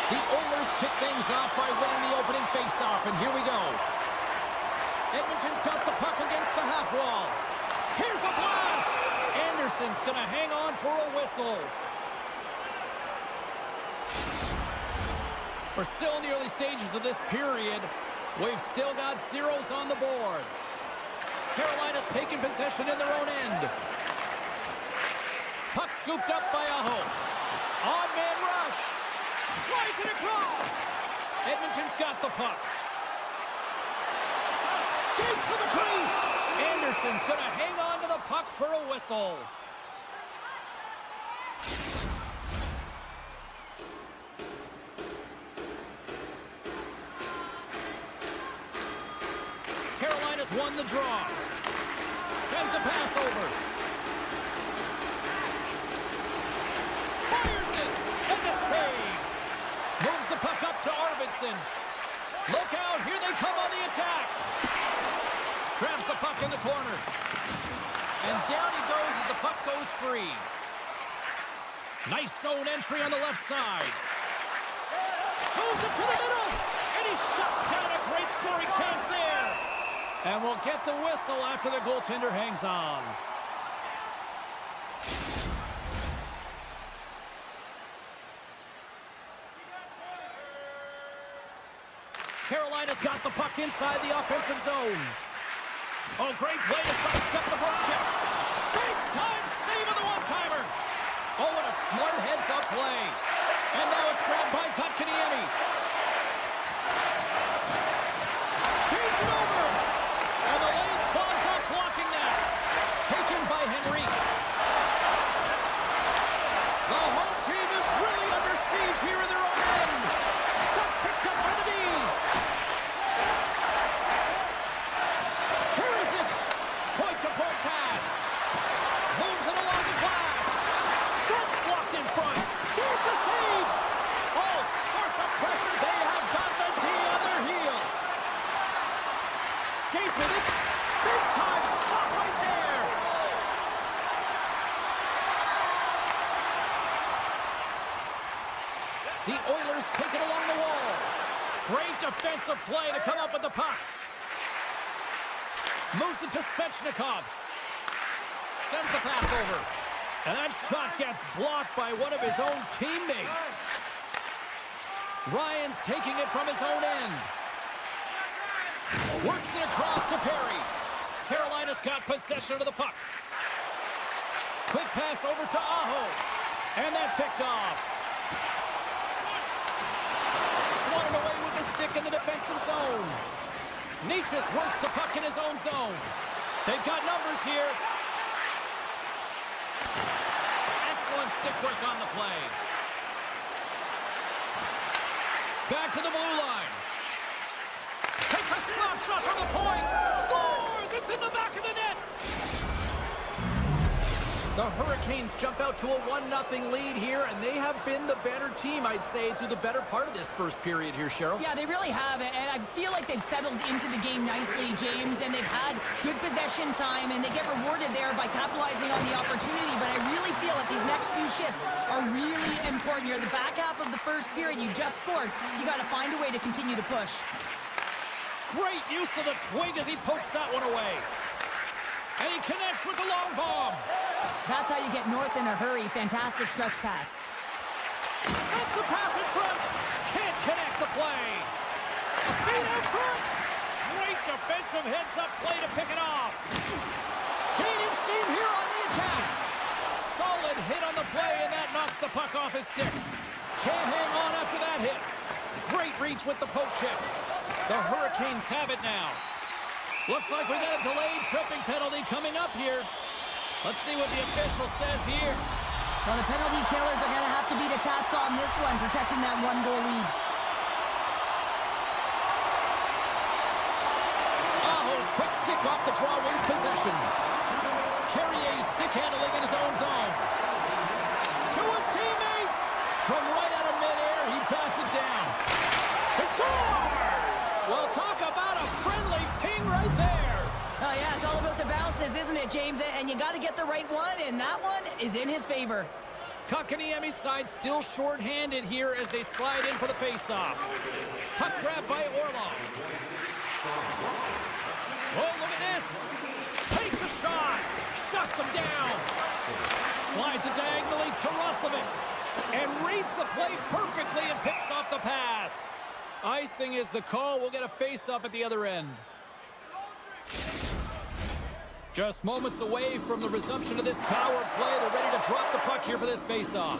The Oilers kick things off by winning the opening faceoff, and here we go. Edmonton's got the puck against the half wall. Here's a blast! Anderson's going to hang on for a whistle. We're still in the early stages of this period. We've still got zeros on the board. Carolina's taken possession in their own end. Puck scooped up by Aho. Odd man rush. Slides it across. Edmonton's got the puck. Skates to the crease. Anderson's going to hang on to the puck for a whistle. Carolina's won the draw. Sends a pass over. Fires it. And a save. Moves the puck up to Arvidsson. Look out. Here they come on the attack. Grabs the puck in the corner. And down he goes as the puck goes free. Nice zone entry on the left side. Moves it to the middle. And he shuts down a great scoring chance there. And we'll get the whistle after the goaltender hangs on. Carolina's got the puck inside the offensive zone. Oh, great play to sidestep the poke check. Big time save of the one-timer. Oh, what a smart heads-up play. And now it's grabbed by Kotkaniemi. Feeds it over. And the lane's clogged up blocking that. Taken by Henrique. The home team is really under siege here in their own end. That's picked up by the D. Carries it. Point-to-point pass. Moves it along the glass. That's blocked in front. Here's the save. All sorts of pressure. They have got the D on their heels. Skates with it. Big time stop right there. The Oilers take it along the wall. Great defensive play to come up with the puck. Moves it to Svechnikov. Sends the pass over. And that shot gets blocked by one of his own teammates. Ryan's taking it from his own end. Works it across to Perry. Carolina's got possession of the puck. Quick pass over to Aho. And that's picked off. Swatted away with the stick in the defensive zone. Nietzsche works the puck in his own zone. They've got numbers here. Excellent stick work on the play. Back to the blue line. Takes a slap shot from the point. Scores! It's in the back of the net. The Hurricanes jump out to a 1-0 lead here, and they have been the better team, I'd say, through the better part of this first period here, Cheryl. Yeah, they really have, and I feel like they've settled into the game nicely, James, and they've had good possession time, and they get rewarded there by capitalizing on the opportunity, but I really feel that these next few shifts are really important. You're in the back half of the first period. You just scored. You got to find a way to continue to push. Great use of the twig as he pokes that one away. And he connects with the long bomb. That's how you get north in a hurry. Fantastic stretch pass. Sends the pass in front. Can't connect the play. Feet in front. Great defensive heads-up play to pick it off. Gaining steam here on the attack. Solid hit on the play, and that knocks the puck off his stick. Can't hang on after that hit. Great reach with the poke check. The Hurricanes have it now. Looks like we got a delayed tripping penalty coming up here. Let's see what the official says here. Well, the penalty killers are going to have to beat a task on this one, protecting that one-goal lead. Aho's quick stick off the draw wins possession. Carrier's stick handling in his own zone. To his teammate. From right out of midair, he bats it down. He scores! Well, talk about a friendly ping right there. Oh, yeah, it's all about the bounces, isn't it, James? And you got to get the right one, and that one is in his favor. Kotkaniemi's side still short-handed here as they slide in for the face-off. Puck grab by Orlov. Oh, look at this. Takes a shot. Shuts him down. Slides it diagonally to Roslovic. And reads the play perfectly and picks off the pass. Icing is the call. We'll get a face-off at the other end. Just moments away from the resumption of this power play. They're ready to drop the puck here for this face-off.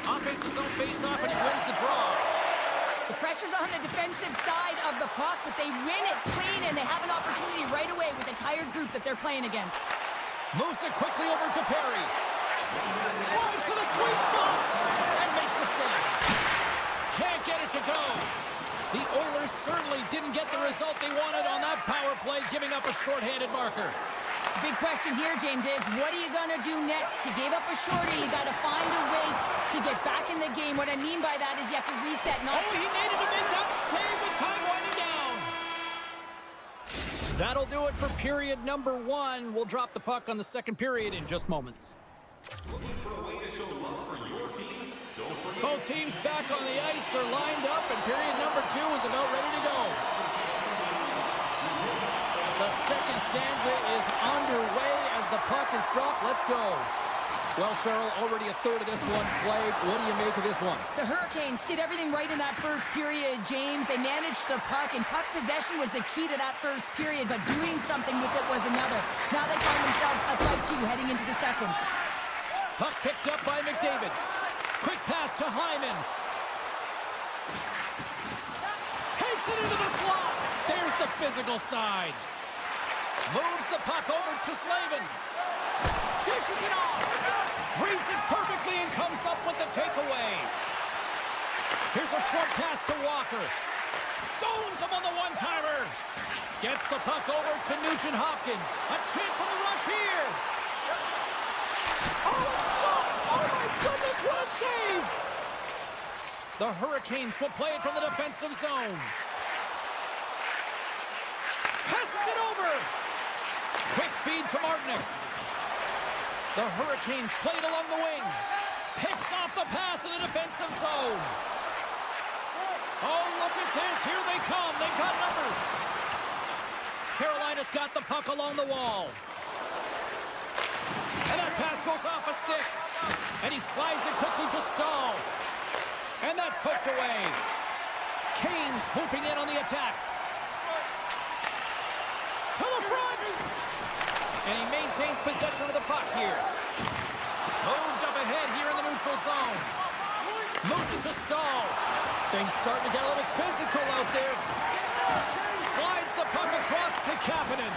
Offense's own face-off, and he wins the draw. The pressure's on the defensive side of the puck, but they win it clean, and they have an opportunity right away with the tired group that they're playing against. Moves it quickly over to Perry. Drives to the sweet spot and makes the save. Can't get it to go. The Oilers certainly didn't get the result they wanted on that power play, giving up a short-handed marker. The big question here, James, is what are you going to do next? You gave up a shorty. You got to find a way to get back in the game. What I mean by that is you have to reset. He needed to make that save with time winding down. That'll do it for period number 1. We'll drop the puck on the second period in just moments. Looking for a way to show love for your team? Don't forget. Both teams back on the ice. They're lined up, and period number 2 is about ready to go. The second stanza is underway as the puck is dropped. Let's go. Well, Cheryl, already a third of this one played. What do you make of this one? The Hurricanes did everything right in that first period, James. They managed the puck, and puck possession was the key to that first period, but doing something with it was another. Now they find themselves up by 2 heading into the second. Puck picked up by McDavid. Quick pass to Hyman. Takes it into the slot. There's the physical side. Moves the puck over to Slavin. Dishes it off. Reads it perfectly and comes up with the takeaway. Here's a short pass to Walker. Stones him on the one-timer. Gets the puck over to Nugent-Hopkins. A chance on the rush here. Oh, it's stopped. Oh, my goodness, what a save. The Hurricanes will play it from the defensive zone. Passes it over. Quick feed to Martinick. The Hurricanes played along the wing. Picks off the pass in the defensive zone. Oh, look at this. Here they come. They've got numbers. Carolina's got the puck along the wall. And that pass goes off a stick. And he slides it quickly to Stahl. And that's poked away. Kane swooping in on the attack. To the front. And he maintains possession of the puck here. Moved up ahead here in the neutral zone. Moves it to Stahl. Things starting to get a little physical out there. Slides the puck across to Kapanen.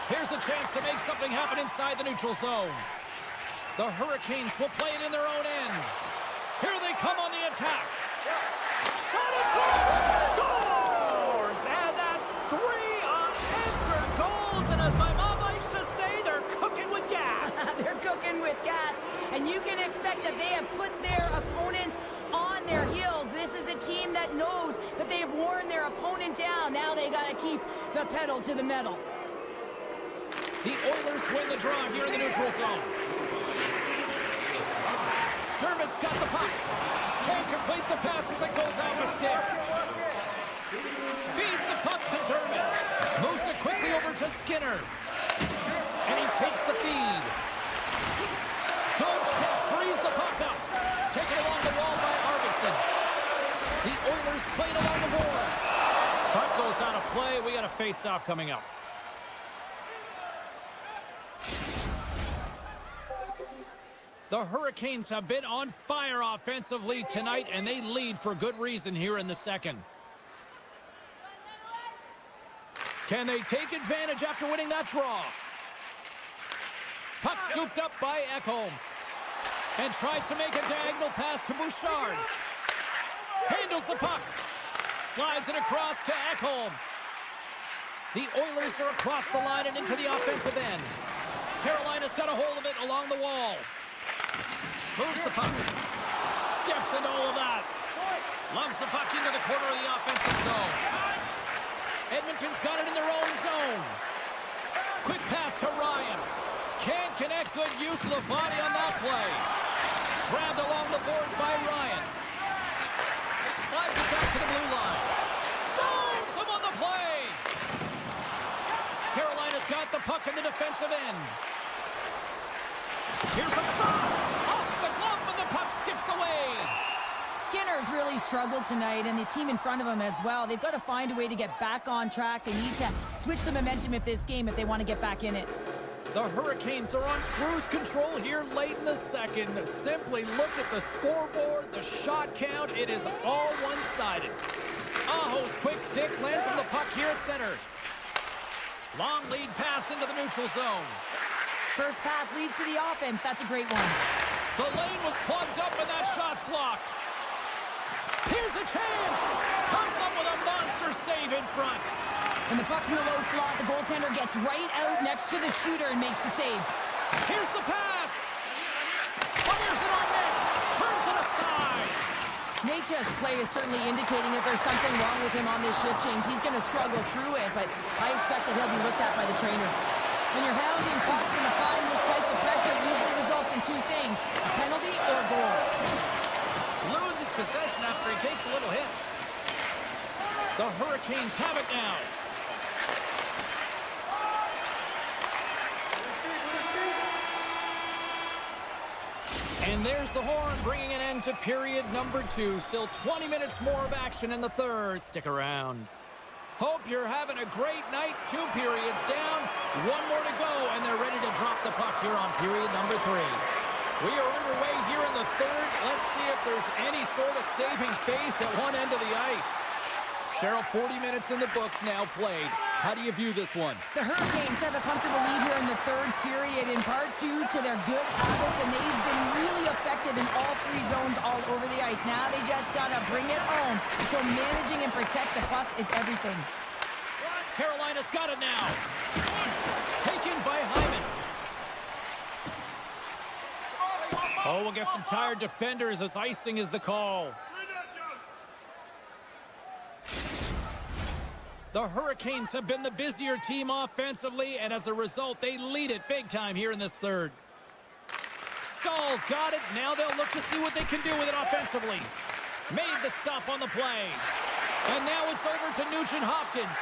Here's a chance to make something happen inside the neutral zone. The Hurricanes will play it in their own end. Here they come on the attack. Shot in front. Scores! And that's 3 unanswered goals. And as my mom likes to say, they're cooking with gas. They're cooking with gas. And you can expect that they have put their opponents on their heels. This is a team that knows that they have worn their opponent down. Now they got to keep the pedal to the metal. The Oilers win the draw here in the neutral zone. Dermott's got the puck. Can't complete the pass as it goes out of stick. Feeds the puck to Dermott. Moves it quickly over to Skinner. And he takes the feed. Good check. Frees the puck up. Taken along the wall by Arvidsson. The Oilers played along the boards. Puck goes out of play. We got a face-off coming up. The Hurricanes have been on fire offensively tonight, and they lead for good reason here in the second. Can they take advantage after winning that draw? Puck scooped up by Ekholm. And tries to make a diagonal pass to Bouchard. Handles the puck. Slides it across to Ekholm. The Oilers are across the line and into the offensive end. Carolina's got a hold of it along the wall. Moves the puck. Steps into all of that. Lugs the puck into the corner of the offensive zone. Edmonton's got it in their own zone. Quick pass to Ryan. Can't connect good use of the body on that play. Grabbed along the boards by Ryan. Slides it back to the blue line. Stones him on the play. Carolina's got the puck in the defensive end. Here's a shot. Off the glove and the puck skips away. Skinner's really struggled tonight, and the team in front of him as well. They've got to find a way to get back on track. They need to switch the momentum of this game if they want to get back in it. The Hurricanes are on cruise control here late in the second. Simply look at the scoreboard, the shot count. It is all one-sided. Aho's quick stick lands on the puck here at center. Long lead pass into the neutral zone. First pass leads to the offense. That's a great one. The lane was plugged up and that shot's blocked. Here's a chance. Comes up with a monster save in front. When the puck's in the low slot, the goaltender gets right out next to the shooter and makes the save. Here's the pass. Fires it on net. Turns it aside. Nature's play is certainly indicating that there's something wrong with him on this shift, James. He's going to struggle through it, but I expect that he'll be looked at by the trainer. When you're hounding pucks and applying this type of pressure, it usually results in two things, a penalty or a goal. Loses possession after he takes a little hit. The Hurricanes have it now. And there's the horn bringing an end to period number 2. Still 20 minutes more of action in the third. Stick around. Hope you're having a great night. 2 periods down. 1 more to go, and they're ready to drop the puck here on period number 3. We are underway here in the third. Let's see if there's any sort of saving face at one end of the ice. Cheryl, 40 minutes in the books now played. How do you view this one? The Hurricanes have a comfortable lead here in the third period, in part due to their good habits, and they've been really effective in all 3 zones all over the ice. Now they just got to bring it home. So managing and protect the puck is everything. Carolina's got it now. Taken by Hyman. Oh, we'll get some tired defenders as icing is the call. The Hurricanes have been the busier team offensively, and as a result, they lead it big time here in this third. Stahl's got it. Now they'll look to see what they can do with it offensively. Made the stop on the play. And now it's over to Nugent-Hopkins.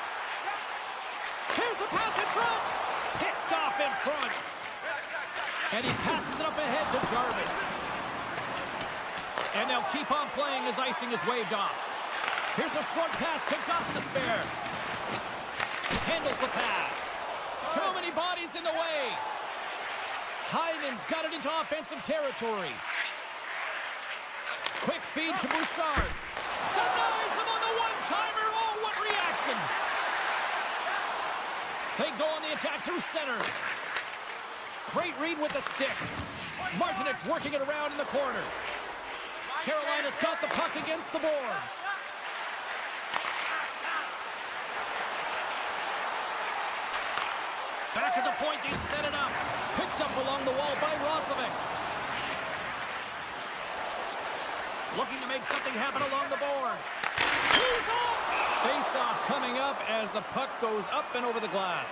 Here's a pass in front. Picked off in front. And he passes it up ahead to Jarvis. And they'll keep on playing as icing is waved off. Here's a short pass to Gostisbehere. Handles the pass. Too many bodies in the way. Hyman's got it into offensive territory. Quick feed to Bouchard. Denies him on the one-timer. Oh, what reaction. They go on the attack through center. Great read with the stick. Martinek's working it around in the corner. Carolina's got the puck against the boards. Back at the point, they set it up. Picked up along the wall by Roslovic. Looking to make something happen along the boards. He's off! Face-off coming up as the puck goes up and over the glass.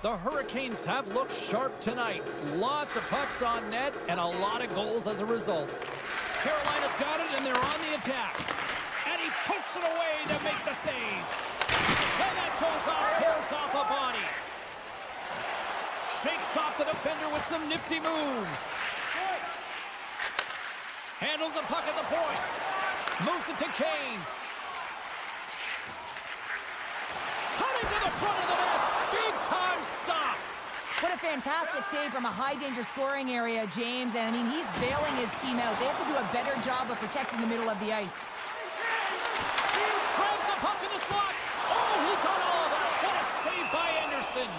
The Hurricanes have looked sharp tonight. Lots of pucks on net and a lot of goals as a result. Carolina's got it and they're on the attack. And he pokes it away to make the save. And that goes off, tears off a body. Shakes off the defender with some nifty moves. Handles the puck at the point. Moves it to Kane. Cutting to the front of the net. Big time stop. What a fantastic save from a high-danger scoring area, James. And, I mean, he's bailing his team out. They have to do a better job of protecting the middle of the ice. Grabs the puck in the slot. Oh, he got all of that. What a save by Anderson.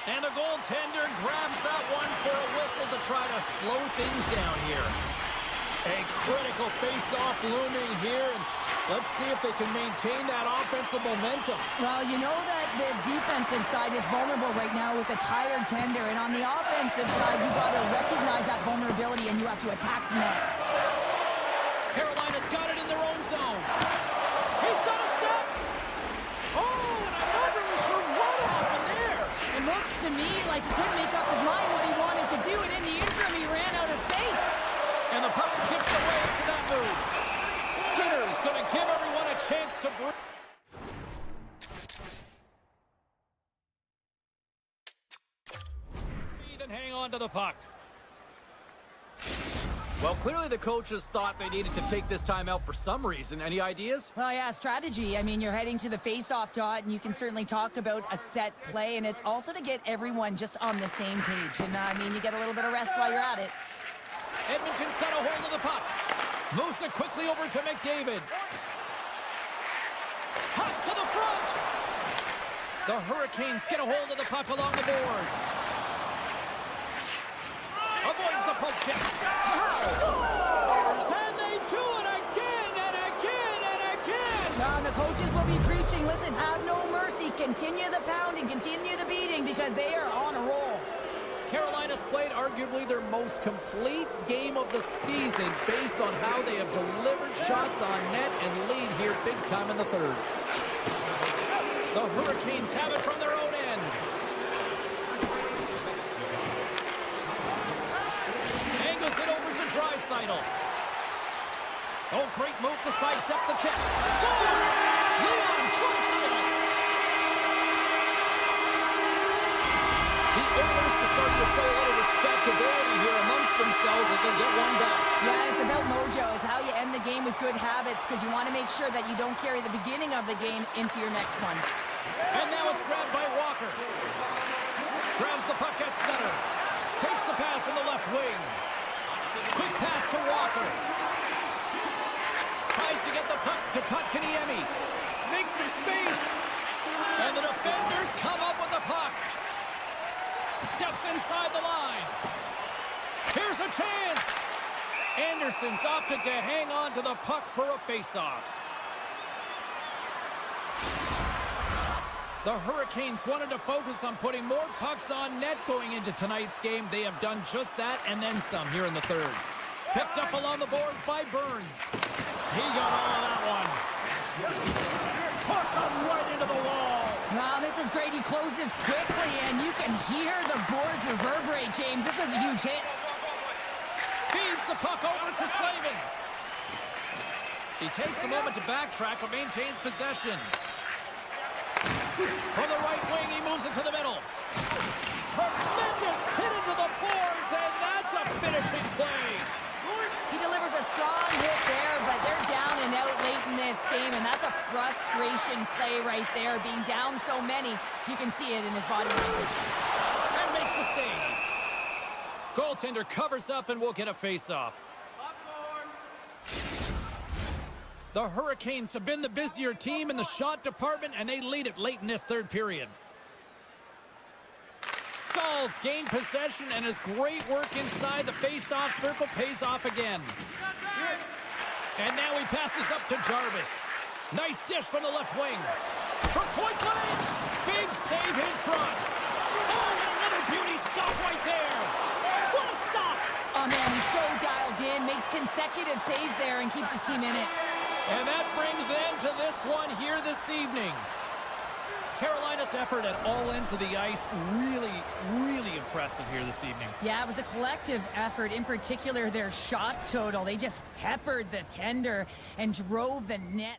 And the goaltender grabs that one for a whistle to try to slow things down here. A critical face-off looming here. And let's see if they can maintain that offensive momentum. Well, you know that the defensive side is vulnerable right now with a tired tender. And on the offensive side, you've got to recognize that vulnerability and you have to attack the net. Carolina's got it in their own zone. He's got a step. Oh, and I'm not really sure what happened there. It looks to me like he couldn't make up his mind what he wanted to do, and in the interim, he ran out of space. And the puck skips away after that move. Skinner's going to give everyone a chance to breathe. And hang on to the puck. Well, clearly the coaches thought they needed to take this time out for some reason. Any ideas? Well, yeah, strategy. I mean, you're heading to the face-off dot, and you can certainly talk about a set play, and it's also to get everyone just on the same page. And, I mean, you get a little bit of rest while you're at it. Edmonton's got a hold of the puck. Moves it quickly over to McDavid. Toss to the front. The Hurricanes get a hold of the puck along the boards. Avoids the poke check. Scores! And they do it again and again and again. Now, the coaches will be preaching, listen, have no mercy. Continue the pounding, continue the beating, because they are on a roll. Carolina's played arguably their most complete game of the season based on how they have delivered shots on net and lead here big time in the third. The Hurricanes have it from their own end. Angles it over to Draisaitl. Oh, great move to sidestep the check. Scores! Leon Draisaitl. The Oilers are starting to show a little respectability here amongst themselves as they get one back. Yeah, it's about mojo. It's how you end the game with good habits, because you want to make sure that you don't carry the beginning of the game into your next one. And now it's grabbed by Walker. Grabs the puck at center. Takes the pass in the left wing. Quick pass to Walker. Tries to get the puck to Kotkaniemi. Makes some space. And the defenders come up with the puck. Steps inside the line. Here's a chance. Anderson's opted to hang on to the puck for a faceoff. The Hurricanes wanted to focus on putting more pucks on net going into tonight's game. They have done just that and then some here in the third. Picked up along the boards by Burns. He got all of that one. Puts him right into the wall. Wow, this is great. He closes quickly, and you can hear the boards reverberate, James. This was a huge hit. Feeds the puck over to Slavin. He takes a moment to backtrack, but maintains possession. From the right wing, he moves it to the middle. Tremendous hit into the boards, and that's a finishing play. He delivers a strong hit there, but they're down and out late in this game, and that's a frustration play right there. Being down so many, you can see it in his body language. And makes the save. Goaltender covers up and will get a face-off. The Hurricanes have been the busier team in the shot department, and they lead it late in this third period. Stalls gained possession, and his great work inside the face-off circle pays off again. And now he passes up to Jarvis. Nice dish from the left wing. For point blank! Big save in front. Oh, and another beauty stop right there. What a stop! Oh, man, he's so dialed in, makes consecutive saves there, and keeps his team in it. And that brings an end to this one here this evening. Carolina's effort at all ends of the ice, really impressive here this evening. Yeah, it was a collective effort, in particular their shot total. They just peppered the tender and drove the net.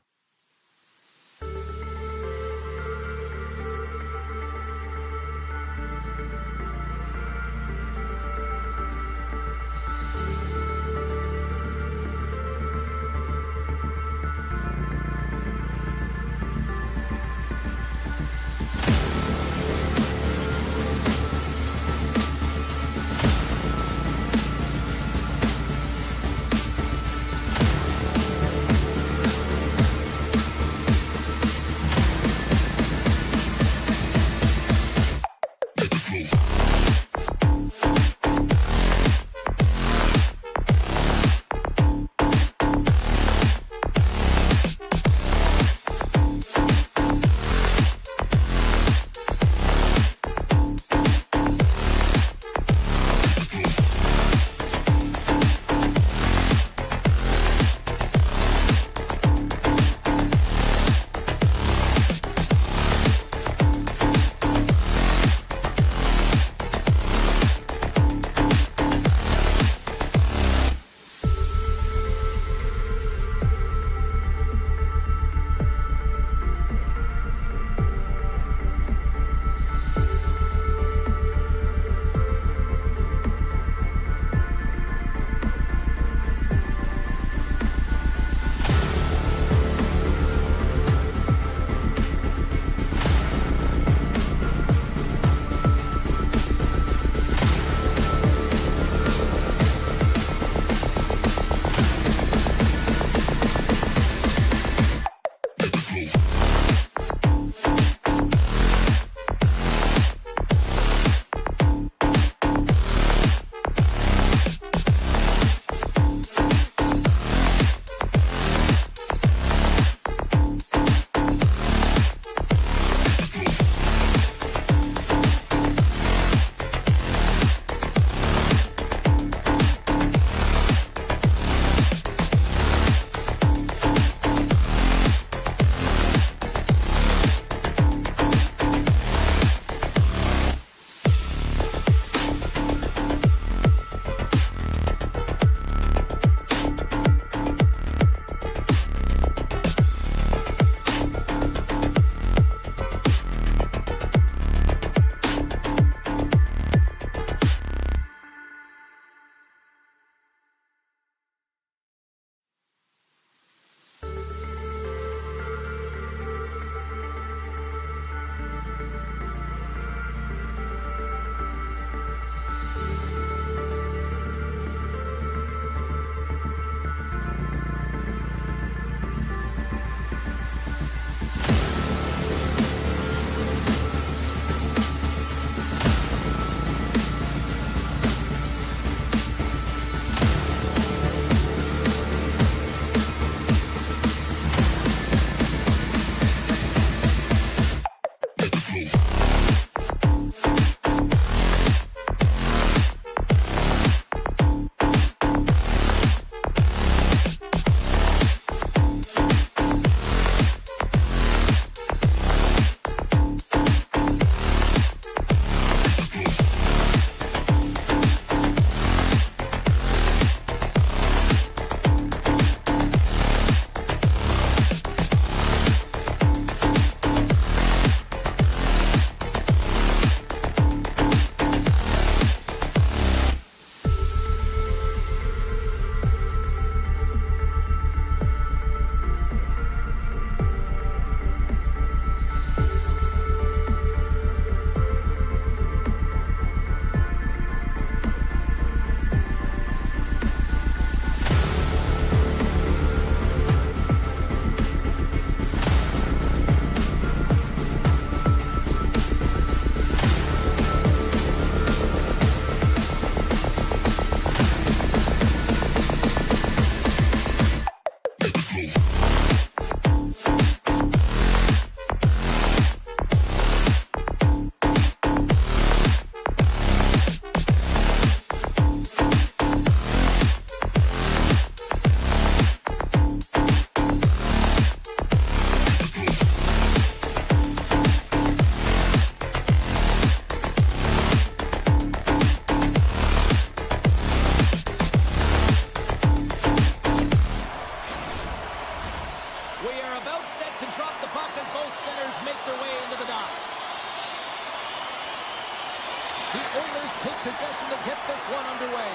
The Oilers take possession to get this one underway.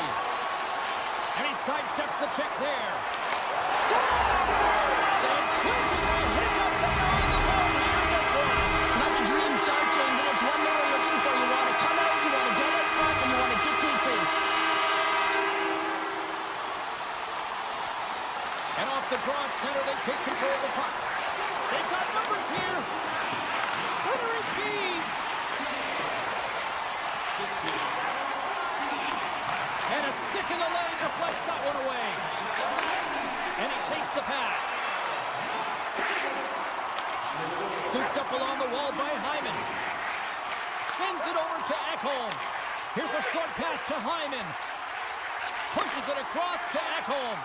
And he sidesteps the check there. Scores! And clinches a hiccup there on the board here in this one. That's a dream start, James, and it's one that we're looking for. You want to come out, you want to get out front, and you want to dictate pace. And off the draw at center, they take control of the puck. They've got numbers here. Centering feed. And a stick in the lane deflects that one away. And he takes the pass. Scooped up along the wall by Hyman. Sends it over to Ekholm. Here's a short pass to Hyman. Pushes it across to Ekholm.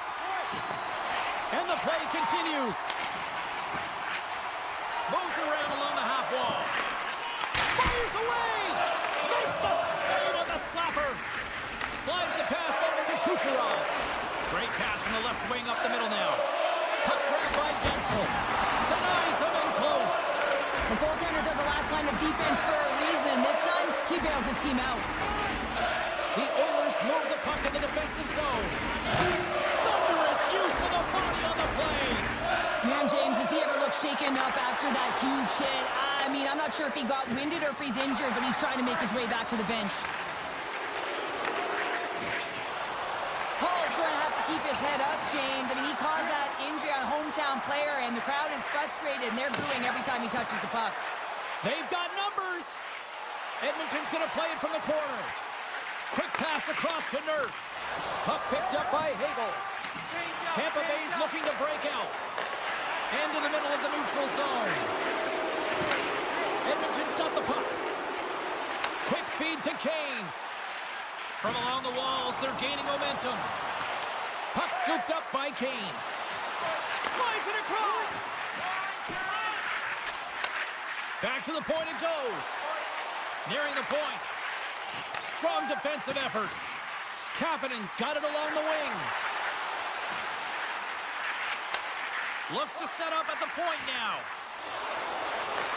And the play continues. Moves around along the half wall. Fires away. Makes the save on the slapper. Slides the pass over to Kucherov. Great pass from the left wing up the middle now. Puck grabbed by Gensel. Denies him in close. The goaltender's at the last line of defense for a reason. This time, he bails his team out. The Oilers move the puck in the defensive zone. Thunderous use of the body on the play. Man, James, does he ever look shaken up after that huge hit? I mean, I'm not sure if he got winded or if he's injured, but he's trying to make his way back to the bench. Hall's going to have to keep his head up, James. I mean, he caused that injury on a hometown player, and the crowd is frustrated, and they're booing every time he touches the puck. They've got numbers. Edmonton's going to play it from the corner. Quick pass across to Nurse. Puck picked up by Hagel. Tampa Bay's looking to break out. And in the middle of the neutral zone. Edmonton's got the puck. Quick feed to Kane. From along the walls, they're gaining momentum. Puck scooped up by Kane. Slides it across. Back to the point it goes. Nearing the point. Strong defensive effort. Kapanen's got it along the wing. Looks to set up at the point now.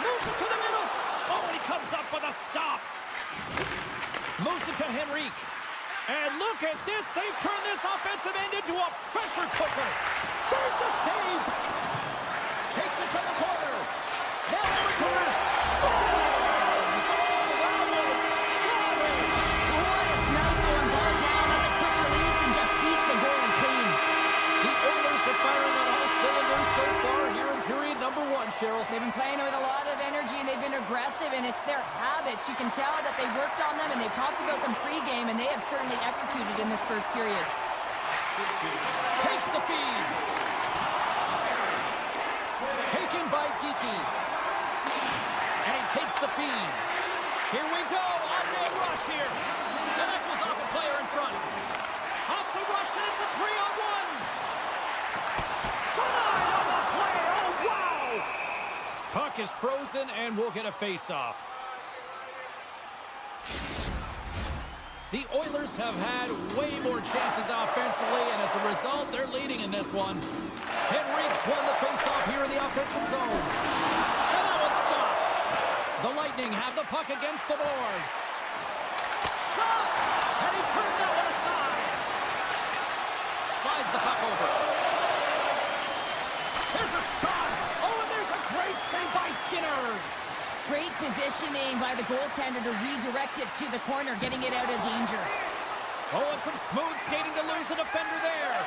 Moves it to the middle. Oh, and he comes up with a stop. Moves it to Henrique. And look at this. They've turned this offensive end into a pressure cooker. There's the save. Takes it from the corner. Now over to Nurse. Scores! Oh, that was savage. What a snipe going ball down. That's a quick release and just beats the goalie clean. The Oilers are firing on all cylinders so far here in period number one, Cheryl. They've been playing with a lot of energy, and they've been aggressive, and it's their habits. You can tell that they worked on them, and they've talked about them pregame, and they have certainly executed in this first period. Takes the feed. Taken by Geeky. And he takes the feed. Here we go. On the rush here. And that goes off a player in front. Off the rush, and it's a 3-on-1. Denied on the play. Oh, wow. Puck is frozen, and we'll get a face-off. The Oilers have had way more chances offensively, and as a result, they're leading in this one. Henrique's won the face-off here in the offensive zone. And that one's stopped. The Lightning have the puck against the boards. Shot! And he turned that one aside. Slides the puck over. There's a shot! Oh, and there's a great save by Skinner! Great positioning by the goaltender to redirect it to the corner, getting it out of danger. Oh, and some smooth skating to lose the defender there.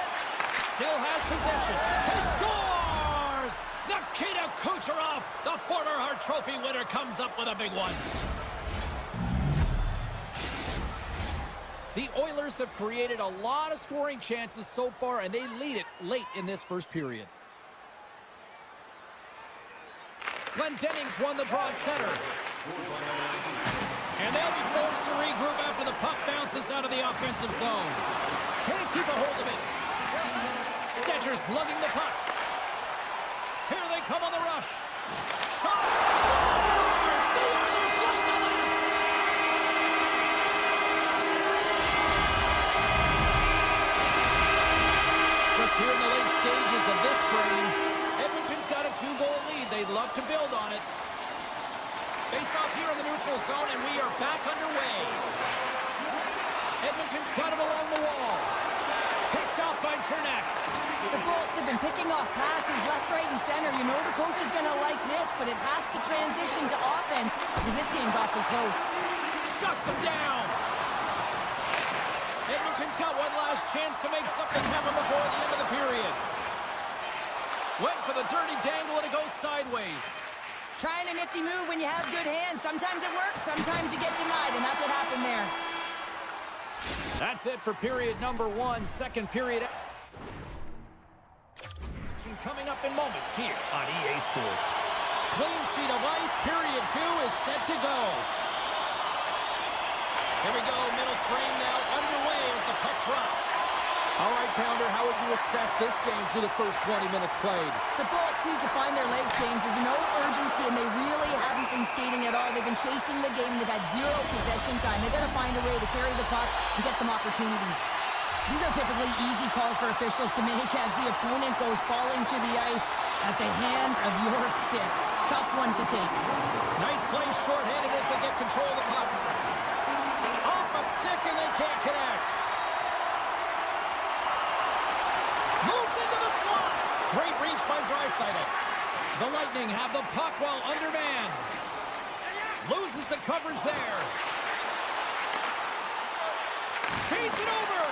Still has possession. He scores! Nikita Kucherov, the former Hart Trophy winner, comes up with a big one. The Oilers have created a lot of scoring chances so far, and they lead it late in this first period. Glendenning's won the draw at center. And they'll be forced to regroup after the puck bounces out of the offensive zone. Can't keep a hold of it. Stetcher's lugging the puck. Here they come on the rush. Shot! Scores! The Oilers light the lead! Just here in the late stages of this frame, Edmonton's got a 2-goal lead. They'd love to build on it. Face off here in the neutral zone, and we are back underway. Edmonton's got it along the wall. Picked off by Chernak. The Bolts have been picking off passes left, right, and center. You know the coach is going to like this, but it has to transition to offense because this game's awfully close. Shuts him down. Edmonton's got one last chance to make something happen before the end of the period. Went for the dirty dangle and it goes sideways. Trying a nifty move when you have good hands. Sometimes it works, sometimes you get denied, and that's what happened there. That's it for period number 1. Second period coming up in moments here on EA Sports. Clean sheet of ice. Period 2 is set to go. Here we go. Middle frame now underway as the puck drops. All right, Pounder, how would you assess this game through the first 20 minutes played? The Bolts need to find their legs, James. There's no urgency, and they really haven't been skating at all. They've been chasing the game. They've had zero possession time. They've got to find a way to carry the puck and get some opportunities. These are typically easy calls for officials to make as the opponent goes falling to the ice at the hands of your stick. Tough one to take. Nice play shorthanded as they get control of the puck. Off a stick and they can't connect. Moves into the slot. Great reach by Draisaitl. The Lightning have the puck while undermanned. Loses the coverage there. Feeds it over.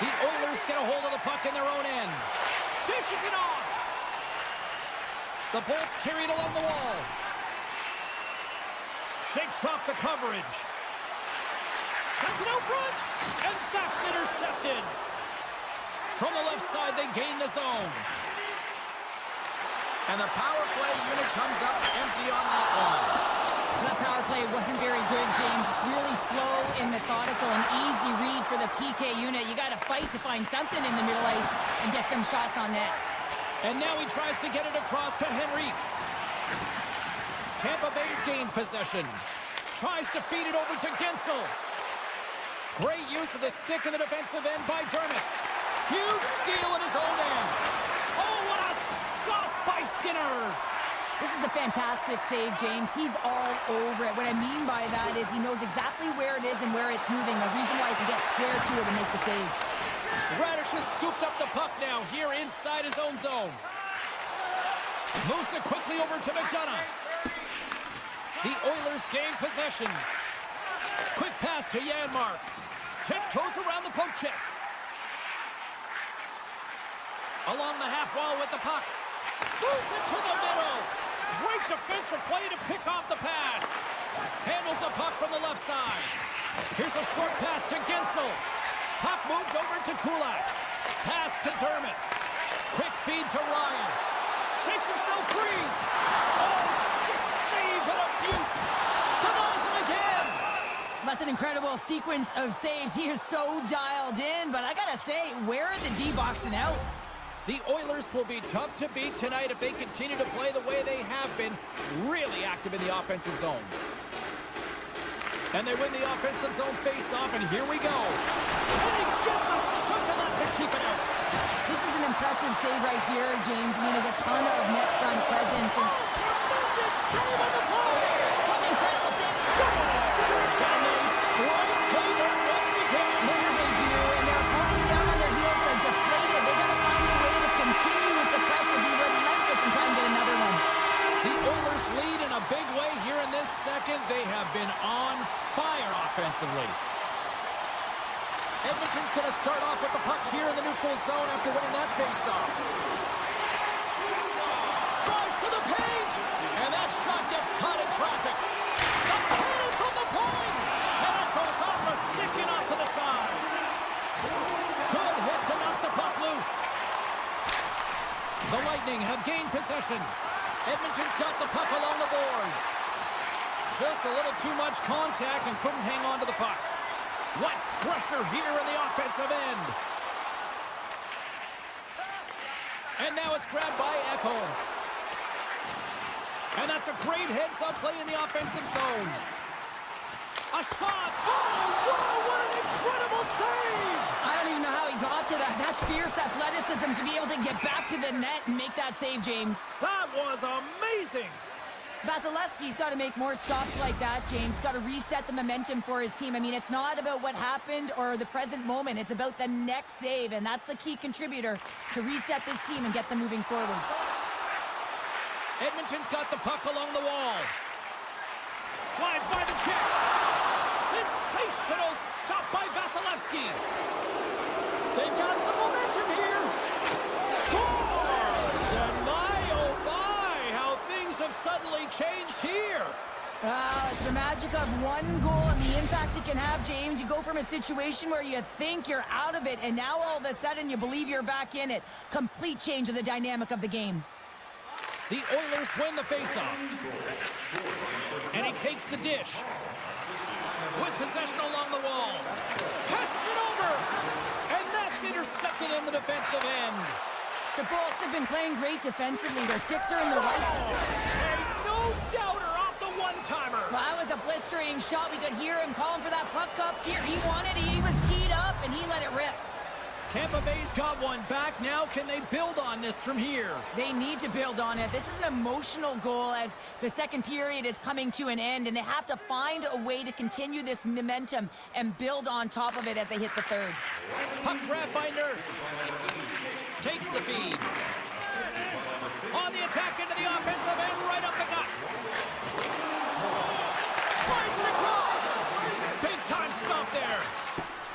The Oilers get a hold of the puck in their own end. Dishes it off. The Bolts carry it along the wall. Shakes off the coverage. Sends it out front. And that's intercepted. From the left side, they gain the zone. And the power play unit comes up empty on that one. That power play wasn't very good, James. Just really slow and methodical. An easy read for the PK unit. You got to fight to find something in the middle ice and get some shots on net. And now he tries to get it across to Henrique. Tampa Bay's gained possession. Tries to feed it over to Gensel. Great use of the stick in the defensive end by Dermott. Huge steal at his own end. Oh, what a stop by Skinner. This is a fantastic save, James. He's all over it. What I mean by that is he knows exactly where it is and where it's moving. A reason why he can get square to it and make the save. Radish has scooped up the puck now here inside his own zone. Moves it quickly over to McDonough. The Oilers gain possession. Quick pass to Janmark. Tiptoes around the poke check. Along the half wall with the puck. Moves it to the middle. Great defensive play to pick off the pass. Handles the puck from the left side. Here's a short pass to Gensel. Puck moved over to Kulak. Pass to Dermott. Quick feed to Ryan. Shakes himself free. Oh, stick save and a beaut. Denies him again. That's an incredible sequence of saves. He is so dialed in, but I gotta say, where are the D-boxing out? The Oilers will be tough to beat tonight if they continue to play the way they have been, really active in the offensive zone. And they win the offensive zone face-off, and here we go. And he gets a chunk of that to keep it out. This is an impressive save right here, James. I mean, there's a ton of net front presence. And Tremendous save on the play. what an incredible save. And they strike Hader once again. There they do, and their opponents down on their heels are deflated. They gotta find a way to continue with the pressure, be relentless, and try and get another one. The Oilers lead in a big way here in this second. They have been on fire offensively. Edmonton's going to start off with the puck here in the neutral zone after winning that face-off. Drives to the paint, and that shot gets caught in traffic. The cannon from the point, and it goes off a stick and off to the side. Good hit to knock the puck loose. The Lightning have gained possession. Edmonton's got the puck along the boards. Just a little too much contact and couldn't hang on to the puck. What pressure here in the offensive end. And now it's grabbed by Ekholm. And that's a great heads-up play in the offensive zone. A shot. Oh, wow, what an incredible save. I don't even know how he got to that. That's fierce athleticism to be able to get back to the net and make that save, James. That was amazing. Vasilevsky's got to make more stops like that, James. Got to reset the momentum for his team. I mean, it's not about what happened or the present moment. It's about the next save, and that's the key contributor to reset this team and get them moving forward. Edmonton's got the puck along the wall. Slides by the check. Sensational stop by Vasilevsky. They've got some momentum here. Scores! And my, oh my, how things have suddenly changed here. It's the magic of one goal and the impact it can have, James. You go from a situation where you think you're out of it, and now all of a sudden you believe you're back in it. Complete change of the dynamic of the game. The Oilers win the faceoff. And he takes the dish. With possession along the wall. Passes it over. And that's intercepted in the defensive end. The Bolts have been playing great defensively. Their sticks are in the right. And no doubter off the one-timer. Well, that was a blistering shot. We could hear him calling for that puck up here. He wanted it. He was teed up, and he let it rip. Tampa Bay's got one back. Now can they build on this from here? They need to build on it. This is an emotional goal as the second period is coming to an end, and they have to find a way to continue this momentum and build on top of it as they hit the third. Puck grab by Nurse. Takes the feed. On the attack into the offensive end, right up the gut. Slides it across. Big time stop there.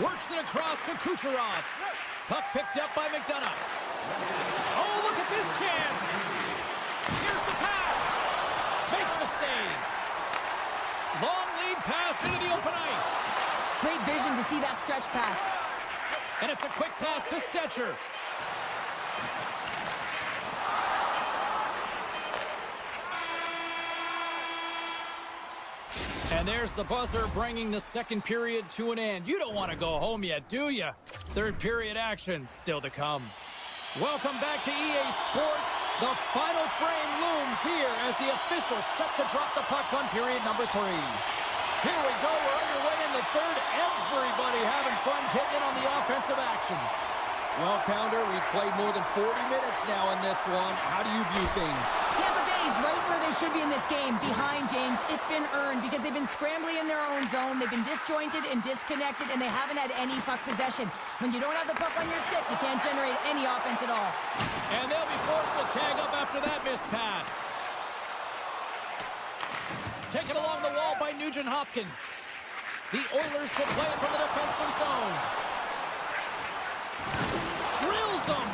Works it across to Kucherov. Puck picked up by McDonough. Oh, look at this chance. Here's the pass. Makes the save. Long lead pass into the open ice. Great vision to see that stretch pass. And it's a quick pass to Stetcher. And there's the buzzer bringing the second period to an end. You don't want to go home yet, do you? Third period action still to come. Welcome back to EA Sports. The final frame looms here as the officials set to drop the puck on period number 3. Here we go. We're underway in the third. Everybody having fun getting in on the offensive action. Well, Pounder, we've played more than 40 minutes now in this one. How do you view things? Tampa Bay's right where they should be in this game. Behind, James, it's been earned because they've been scrambling in their own zone. They've been disjointed and disconnected, and they haven't had any puck possession. When you don't have the puck on your stick, you can't generate any offense at all. And they'll be forced to tag up after that missed pass. Taken along the wall by Nugent-Hopkins. The Oilers will play it from the defensive zone. Drills them.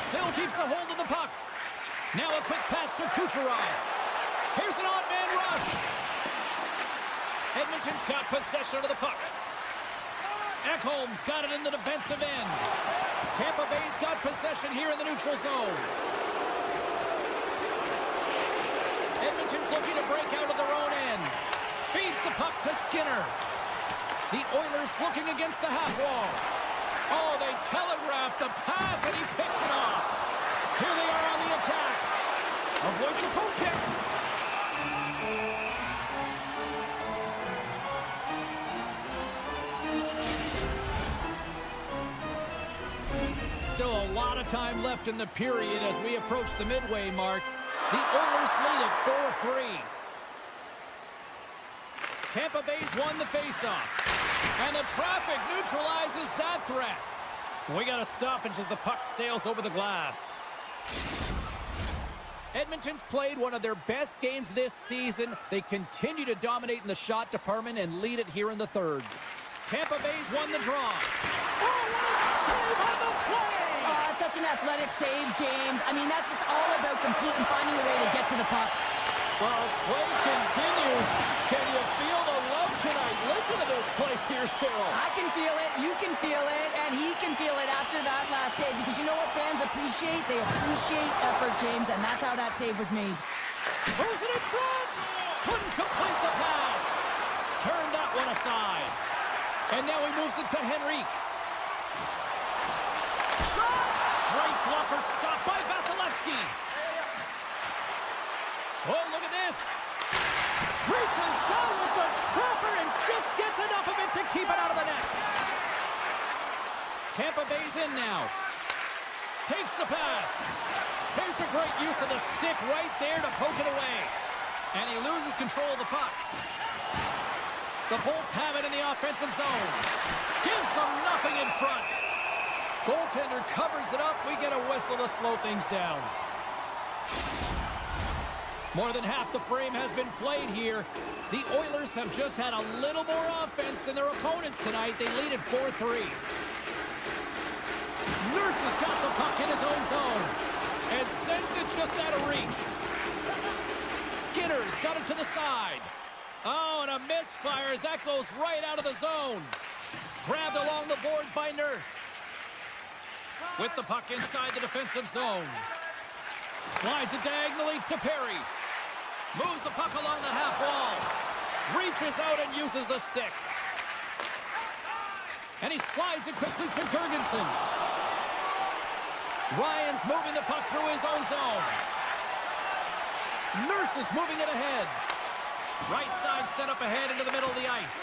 Still keeps a hold of the puck. Now a quick pass to Kucherov. Here's an odd man rush. Edmonton's got possession of the puck. Ekholm's got it in the defensive end. Tampa Bay's got possession here in the neutral zone. Edmonton's looking to break out of their own end. Feeds the puck to Skinner. The Oilers looking against the half wall. Oh, they telegraphed the pass, and he picks it off. Here they are on the attack. Avoids the poke kick. Still a lot of time left in the period as we approach the midway mark. The Oilers lead it 4-3. Tampa Bay's won the faceoff. And the traffic neutralizes that threat. We got a stoppage as the puck sails over the glass. Edmonton's played one of their best games this season. They continue to dominate in the shot department and lead it here in the third. Tampa Bay's won the draw. Oh, what a save on the play! Such an athletic save, James. I mean, that's just all about competing, finding a way to get to the puck. Well, as play continues, can you feel the love tonight? Listen to this place here, Cheryl. I can feel it, you can feel it, and he can feel it after that last save. Because you know what fans appreciate? They appreciate effort, James, and that's how that save was made. Who's it in front? Couldn't complete the pass. Turned that one aside. And now he moves it to Henrique. Shot! Great blocker stop by Vasilevsky. Oh, look at this. Reaches out with the trapper and just gets enough of it to keep it out of the net. Tampa Bay's in now. Takes the pass. Here's a great use of the stick right there to poke it away. And he loses control of the puck. The Bolts have it in the offensive zone. Gives them nothing in front. Goaltender covers it up. We get a whistle to slow things down. More than half the frame has been played here. The Oilers have just had a little more offense than their opponents tonight. They lead at 4-3. Nurse has got the puck in his own zone and sends it just out of reach. Skinner's got it to the side. Oh, and a misfire as that goes right out of the zone. Grabbed along the boards by Nurse. With the puck inside the defensive zone. Slides it diagonally to Perry. Moves the puck along the half wall. Reaches out and uses the stick. And he slides it quickly to Gergensons. Ryan's moving the puck through his own zone. Nurse is moving it ahead. Right side set up ahead into the middle of the ice.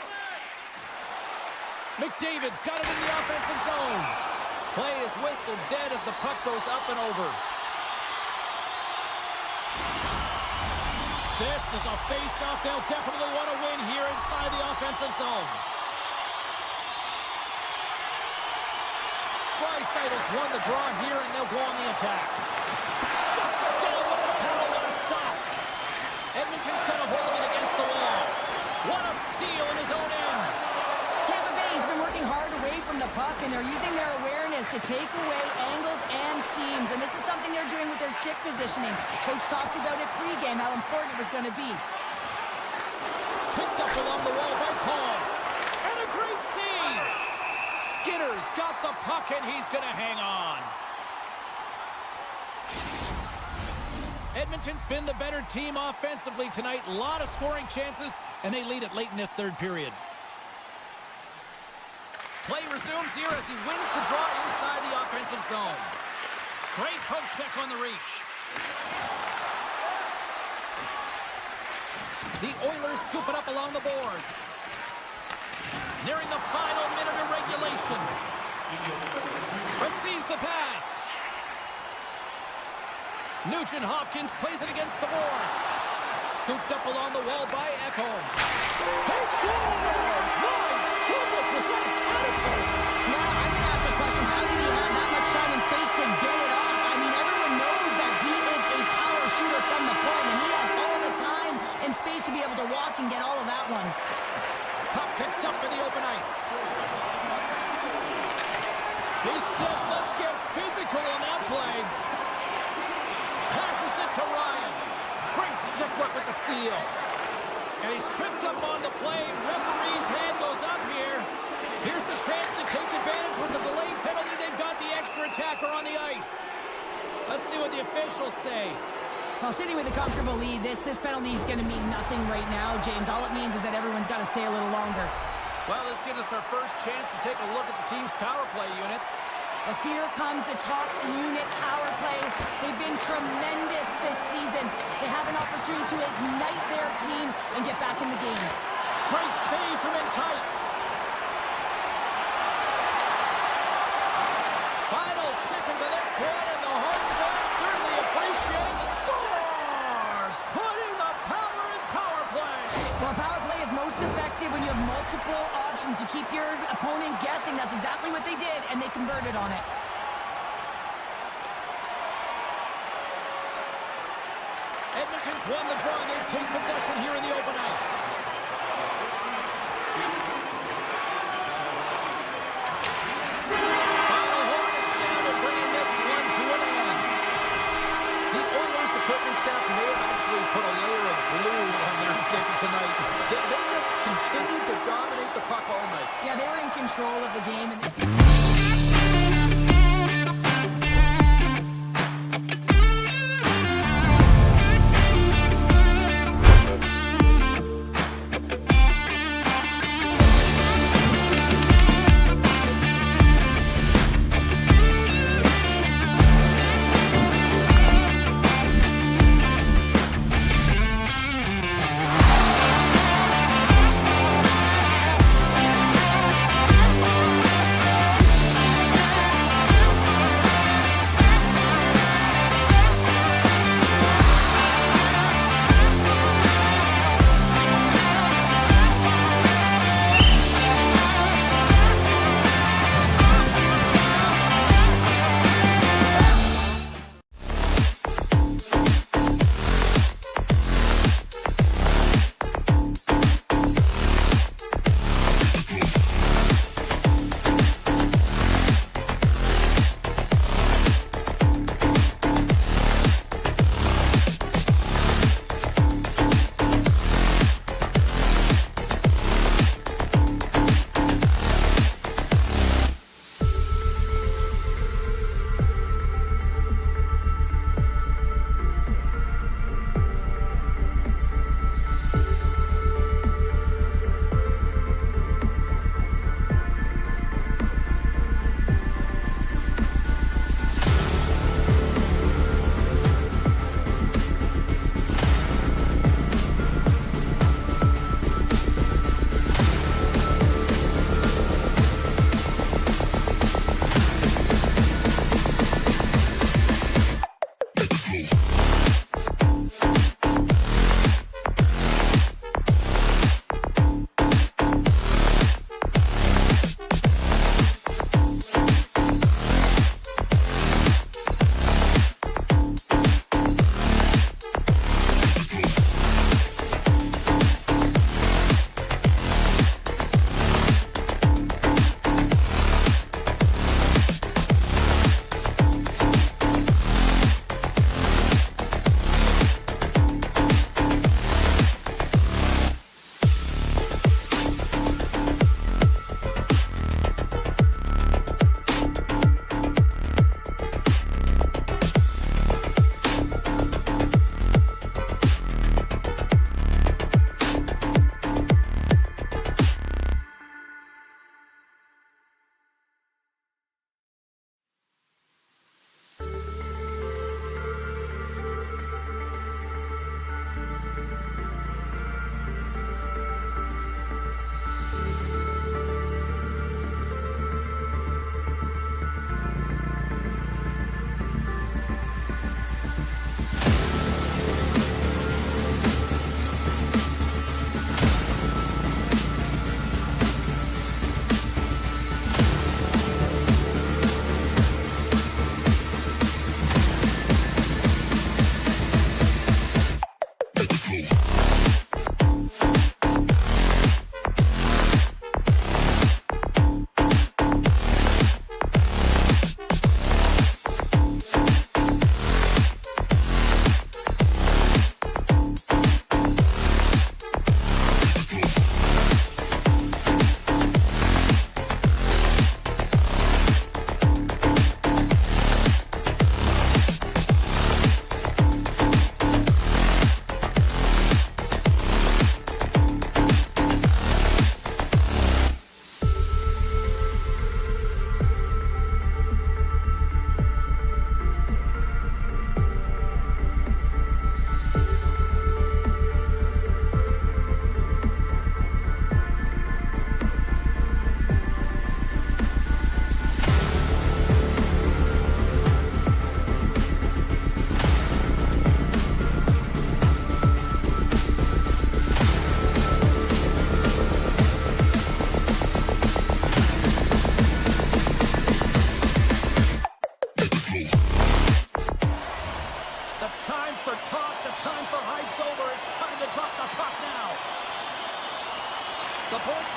McDavid's got it in the offensive zone. Play is whistled dead as the puck goes up and over. This is a face-off they'll definitely want to win here inside the offensive zone. Draisaitl won the draw here, and they'll go on the attack. Shuts it down with the power, what a stop. Edmonton's going to hold it against the wall. What a steal in his own end. Tampa Bay's been working hard away from the puck, and they're using their awareness to take away angles and seams, and this is something they're doing with their stick positioning. Coach talked about it pregame, how important it was going to be. Picked up along the wall by Paul. And a great save. Skinner's got the puck, and he's going to hang on. Edmonton's been the better team offensively tonight. A lot of scoring chances, and they lead it late in this third period. Play resumes here as he wins the draw inside the offensive zone. Great poke check on the reach. The Oilers scoop it up along the boards. Nearing the final minute of regulation. Receives the pass. Nugent Hopkins plays it against the boards. Scooped up along the wall by Ekholm. He scores! My goodness, was that a catapult? Yeah, I'm going to ask the question, how did he have that much time and space to get it off? I mean, everyone knows that he is a power shooter from the point, and he has all the time and space to be able to walk and get all of that one. Puck picked up in the open ice. He says, let's get physical on that play. Passes it to Ryan. Great stick work with the steal. And he's tripped up on the play. Referee's hand goes up here. Here's a chance to take advantage with the delayed penalty. They've got the extra attacker on the ice. Let's see what the officials say. Well, sitting with a comfortable lead, this penalty is going to mean nothing right now, James. All it means is that everyone's got to stay a little longer. Well, this gives us our first chance to take a look at the team's power play unit. Well, here comes the top unit power play. They've been tremendous this season. They have an opportunity to ignite their team and get back in the game. Great save from in tight. Final seconds of this one, and the home fans certainly appreciate the scores. Putting the power in power play. Well, power play is most effective when you have multiple options. You keep your opponent guessing. That's exactly what they did, and they converted on it. Edmonton's won the draw, and they take possession here in the open ice. Final horn is sounded, bringing this one to an end. The Oilers equipment staff may have actually put a layer of glue on their sticks tonight. They just continued to dominate the puck all night. Yeah, they were in control of the game. And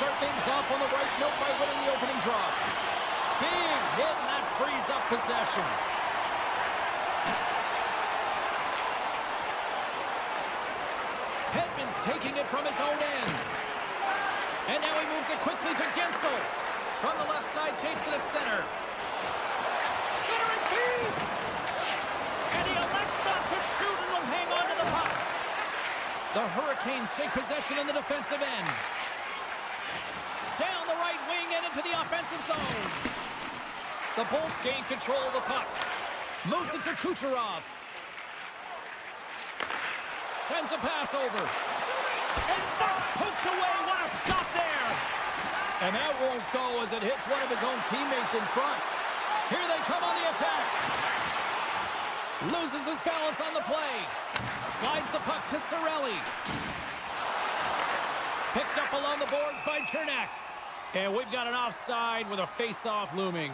start things off on the right note by winning the opening draw. Big hit, and that frees up possession. Hedman's taking it from his own end. And now he moves it quickly to Gensel. From the left side, takes it at center. Centering feed! And he elects not to shoot and will hang on to the puck. The Hurricanes take possession in the defensive end. Down the right wing and into the offensive zone. The Bolts gain control of the puck. Moves it to Kucherov. Sends a pass over. And that's poked away. What a stop there. And that won't go as it hits one of his own teammates in front. Here they come on the attack. Loses his balance on the play. Slides the puck to Cirelli. Picked up along the boards by Chernak. And we've got an offside with a face-off looming.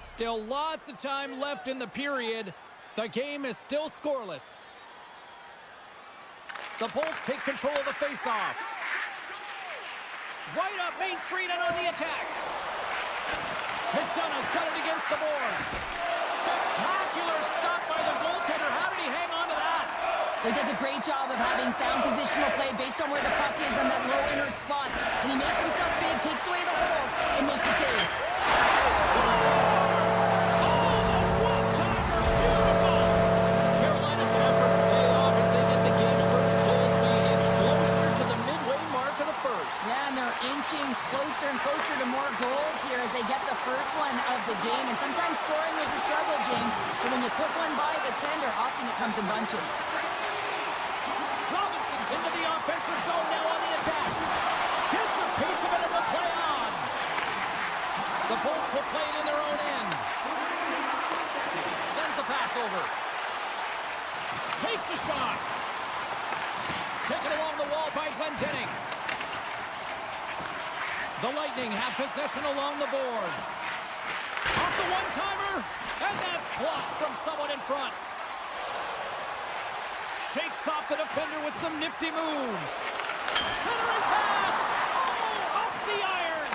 Still lots of time left in the period. The game is still scoreless. The Bolts take control of the face-off. Right up Main Street and on the attack. McDonough's got it against the boards. Spectacular stop by the goaltender. How did he hang on to that? He does a great job of having sound positional play based on where the puck is in that low inner slot. And he makes himself big, takes away the holes, and makes a save. He scores! Oh, the one-timer, beautiful! Carolina's efforts pay off as they get the game's first goals being inched closer to the midway mark of the first. Yeah, and they're inching closer and closer to more goals here as they get the first one of the game. And sometimes scoring is a struggle, James. But when you put one by the tender, often it comes in bunches. Robinson's into the offensive zone now on the attack. Gets a piece of it and will play on. The Bolts will play it in their own end. Sends the pass over. Takes the shot. Taken along the wall by Glendening. The Lightning have possession along the boards. Off the one-timer, and that's blocked from someone in front. Shakes off the defender with some nifty moves. Centering pass! Oh, off the iron!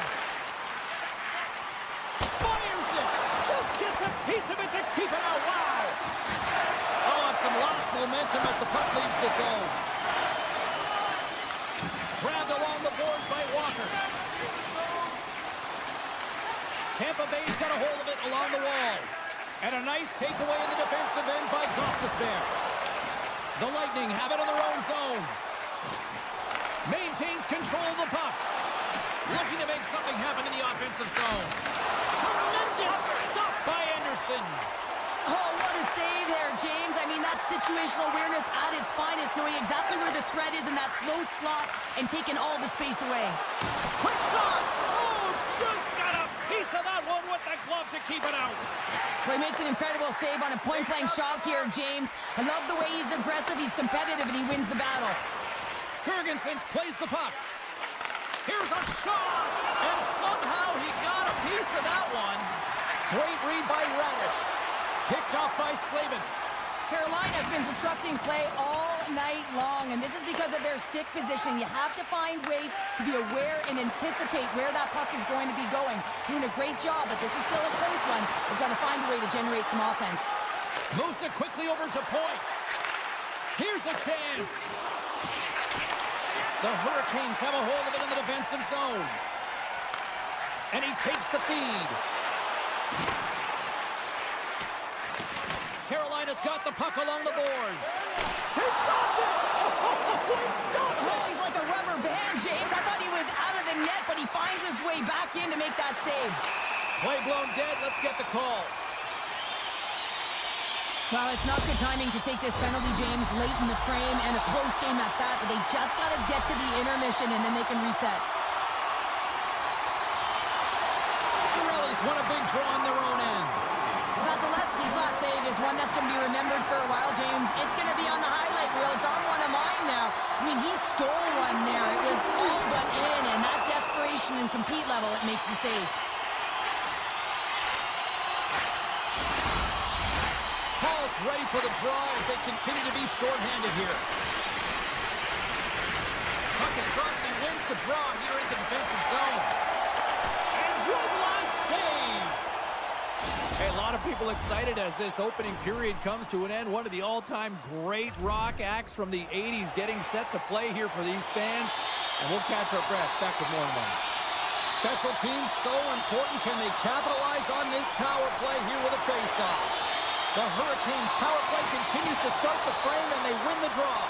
Fires it! Just gets a piece of it to keep it out. Wow! Oh, and some lost momentum as the puck leaves the zone. Grabbed along the boards by Walker. Tampa Bay's got a hold of it along the wall. And a nice takeaway in the defensive end by Gostisbehere. The Lightning have it in their own zone. Maintains control of the puck. Looking to make something happen in the offensive zone. Tremendous stop by Anderson. Oh, what a save there, James. I mean, that's situational awareness at its finest, knowing exactly where the threat is in that slow slot and taking all the space away. Quick shot. Oh, just got a piece of that one with the glove to keep it out. Well, he makes an incredible save on a point-blank shot here, James. I love the way he's aggressive, he's competitive, and he wins the battle. Jurgensen plays the puck. Here's a shot, and somehow he got a piece of that one. Great read by Radish. Picked off by Slavin. Carolina's been disrupting play all night long, and this is because of their stick position. You have to find ways to be aware and anticipate where that puck is going to be going. Doing a great job, but this is still a close one. They've got to find a way to generate some offense. Moves it quickly over to point. Here's a chance. The Hurricanes have a hold of it in the defensive zone. And he takes the feed. Carolina's got the puck along the boards. He stopped it! Oh, he stopped it! Oh, he's like a rubber band, James. I thought he was out of the net, but he finds his way back in to make that save. Play blown dead. Let's get the call. Well, it's not good timing to take this penalty, James, late in the frame, and a close game at that, but they just got to get to the intermission, and then they can reset. Cirelli's won a big draw on their own end. Vasilevsky's last save is one that's going to be remembered for a while, James. It's going to be on the highlight reel. It's on one of mine now. I mean, he stole one there. It was all but in, and that desperation and compete level, it makes the save. Hall's ready for the draw as they continue to be shorthanded here. Puck finds the draw here in the defensive zone. And one last save. Hey, a lot of people excited as this opening period comes to an end. One of the all-time great rock acts from the 80s getting set to play here for these fans. And we'll catch our breath. Back with more in a moment. Special teams so important. Can they capitalize on this power play here with a face-off? The Hurricanes' power play continues to start the frame, and they win the draw.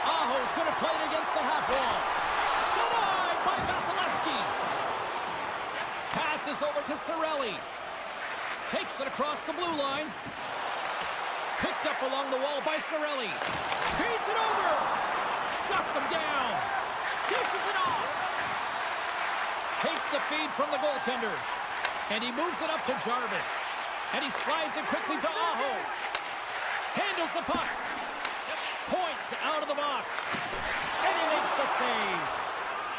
Aho's going to play it against the half wall. Denied by Vasilevsky. Passes over to Cirelli. Takes it across the blue line. Picked up along the wall by Cirelli. Feeds it over. Shuts him down. Dishes it off. Takes the feed from the goaltender. And he moves it up to Jarvis. And he slides it quickly to Aho. Handles the puck. Points out of the box. And he makes the save.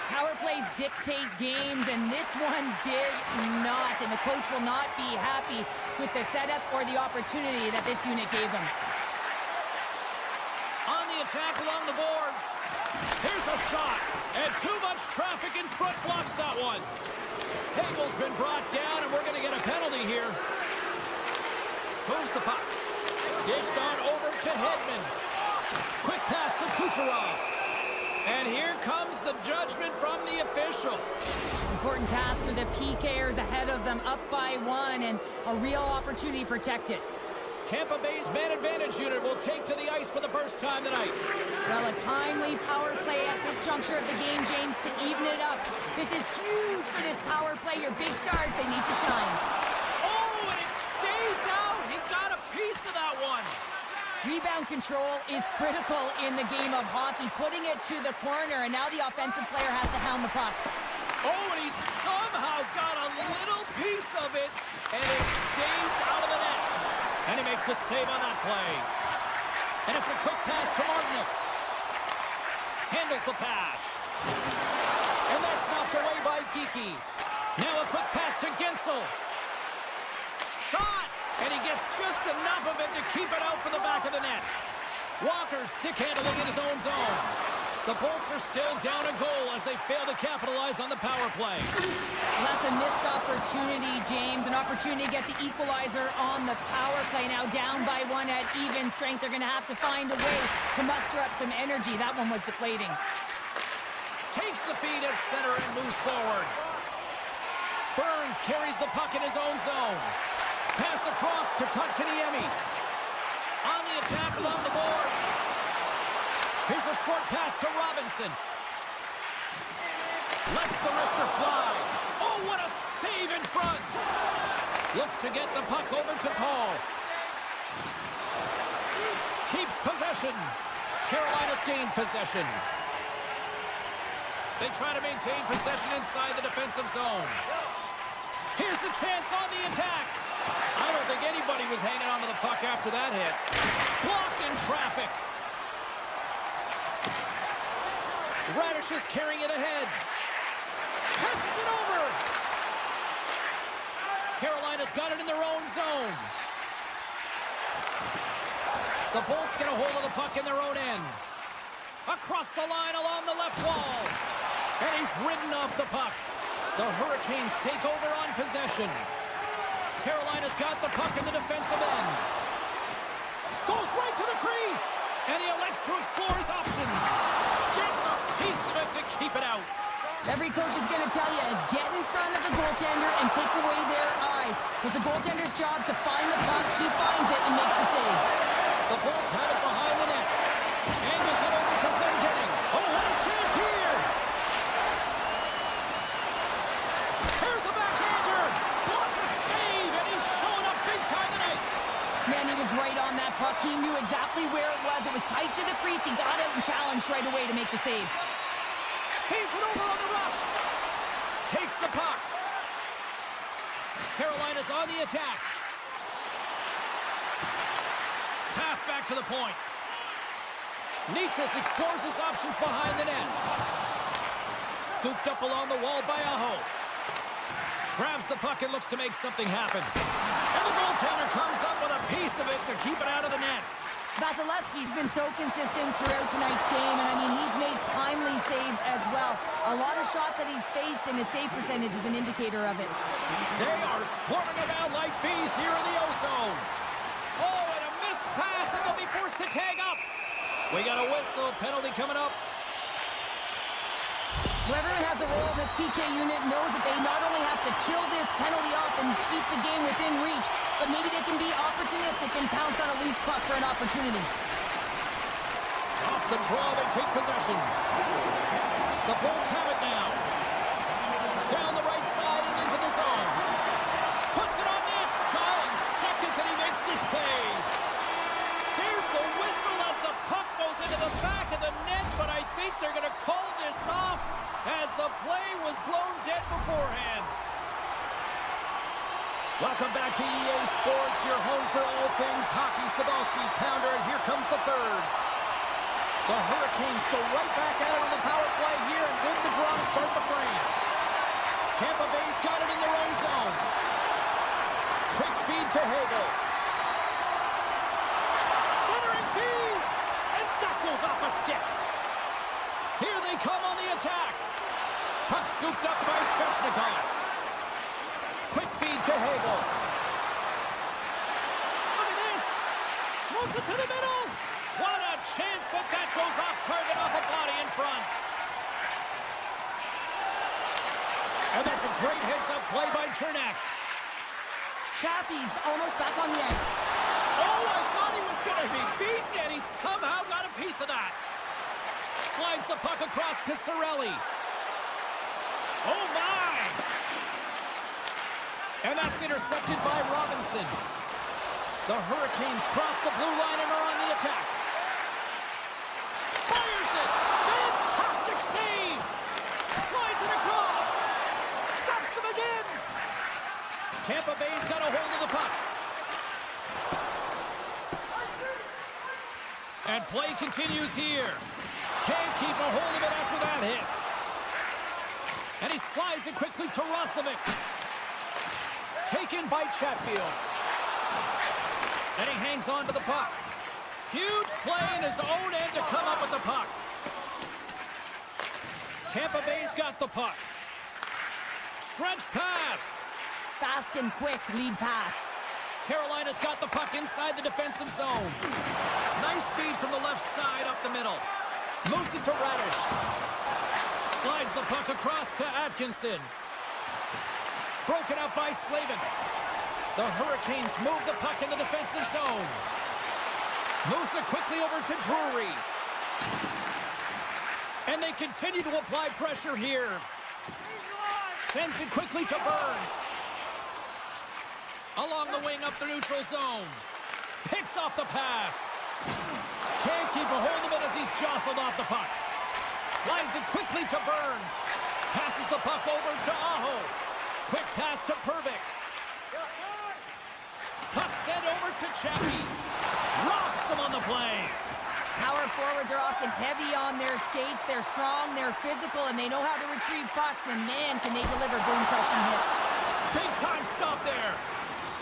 Power plays dictate games, and this one did not. And the coach will not be happy with the setup or the opportunity that this unit gave them. On the attack along the boards. Here's a shot. And too much traffic in front blocks that one. Hagel's been brought down, and we're going to get a penalty here. Moves the puck. Dished on over to Hedman. Quick pass to Kucherov. And here comes the judgment from the official. Important task for the PKers ahead of them, up by 1, and a real opportunity protected. Tampa Bay's man advantage unit will take to the ice for the first time tonight. Well, a timely power play at this juncture of the game, James, to even it up. This is huge for this power play. Your big stars, they need to shine. Oh, and it stays out. He got a piece of that one. Rebound control is critical in the game of hockey, putting it to the corner, and now the offensive player has to hound the puck. Oh, and he somehow got a little piece of it, and it stays out of the net. And he makes the save on that play. And it's a quick pass to Martinick. Handles the pass. And that's knocked away by Geekie. Now a quick pass to Gensel. Shot! And he gets just enough of it to keep it out for the back of the net. Walker stick handling in his own zone. The Bolts are still down a goal as they fail to capitalize on the power play. That's a missed opportunity, James. An opportunity to get the equalizer on the power play. Now down by 1 at even strength. They're going to have to find a way to muster up some energy. That one was deflating. Takes the feed at center and moves forward. Burns carries the puck in his own zone. Pass across to Kotkaniemi. On the attack along the boards. Here's a short pass to Robinson. Lets the wrister fly. Oh, what a save in front. Looks to get the puck over to Paul. Keeps possession. Carolina's gained possession. They try to maintain possession inside the defensive zone. Here's a chance on the attack. I don't think anybody was hanging on to the puck after that hit. Blocked in traffic. Radish is carrying it ahead. Passes it over. Carolina's got it in their own zone. The Bolts get a hold of the puck in their own end. Across the line along the left wall. And he's ridden off the puck. The Hurricanes take over on possession. Carolina's got the puck in the defensive end. Goes right to the crease. And he elects to explore his options. Gets a piece of it to keep it out. Every coach is going to tell you, get in front of the goaltender and take away their eyes. It's the goaltender's job to find the puck. He finds it and makes the save. The Bolts have it behind the net. Angles it over to Glendening. Oh, what a chance here. Here's a backhander. Blocker save, and he's showing up big time tonight. Man, he was right on that puck. He knew exactly where it was. It was tight to the crease. He got out and challenged right away to make the save. Feeds it over on the rush. Takes the puck. Carolina's on the attack. Pass back to the point. Nichas explores his options behind the net. Scooped up along the wall by Aho. Grabs the puck and looks to make something happen. And the goaltender comes up with a piece of it to keep it out of the net. Vasilevsky's been so consistent throughout tonight's game, and I mean, he's made timely saves faced, and his save percentage is an indicator of it. They are swarming around like bees here in the O-zone. Oh, and a missed pass, and they'll be forced to tag up. We got a whistle. Penalty coming up. Whoever has a role in this PK unit knows that they not only have to kill this penalty off and keep the game within reach, but maybe they can be opportunistic and pounce on a loose puck for an opportunity. Off the draw, they take possession. The Bolts have it now. Down the right side and into the zone. Puts it on net. Tying seconds, and he makes the save. There's the whistle as the puck goes into the back of the net, but I think they're going to call this off as the play was blown dead beforehand. Welcome back to EA Sports, your home for all things hockey. Sabalski, Pounder, and here comes the third. The Hurricanes go right back at it on the power play here and win the draw to start the frame. Tampa Bay's got it in their own zone. Quick feed to Hagel. Centering feed, and that goes off a stick. Here they come on the attack. Puck scooped up by Svechnikov. Quick feed to Hagel. Look at this. Moves it to the middle. What a chance, but that goes off target off a body in front. And that's a great heads-up play by Chernak. Chaffee's almost back on the ice. Oh, I thought he was going to be beaten, and he somehow got a piece of that. Slides the puck across to Cirelli. Oh, my! And that's intercepted by Robinson. The Hurricanes cross the blue line and are on the attack. Fires it! Fantastic save! Slides it across! Stops them again! Tampa Bay's got a hold of the puck. And play continues here. Can't keep a hold of it after that hit. And he slides it quickly to Roslovic. Taken by Chatfield. And he hangs on to the puck. Huge play in his own end to come up with the puck. Tampa Bay's got the puck. Stretch pass. Fast and quick lead pass. Carolina's got the puck inside the defensive zone. Nice speed from the left side up the middle. Moves it to Radish. Slides the puck across to Atkinson. Broken up by Slavin. The Hurricanes move the puck in the defensive zone. Moves it quickly over to Drury. And they continue to apply pressure here. Sends it quickly to Burns. Along the wing up the neutral zone. Picks off the pass. Can't keep a hold of it as he's jostled off the puck. Slides it quickly to Burns. Passes the puck over to Aho. Quick pass to Purvix. Puck sent over to Chappie. Rocks him on the play. Power forwards are often heavy on their skates. They're strong, they're physical, and they know how to retrieve pucks, and man, can they deliver boom-crushing hits. Big time stop there.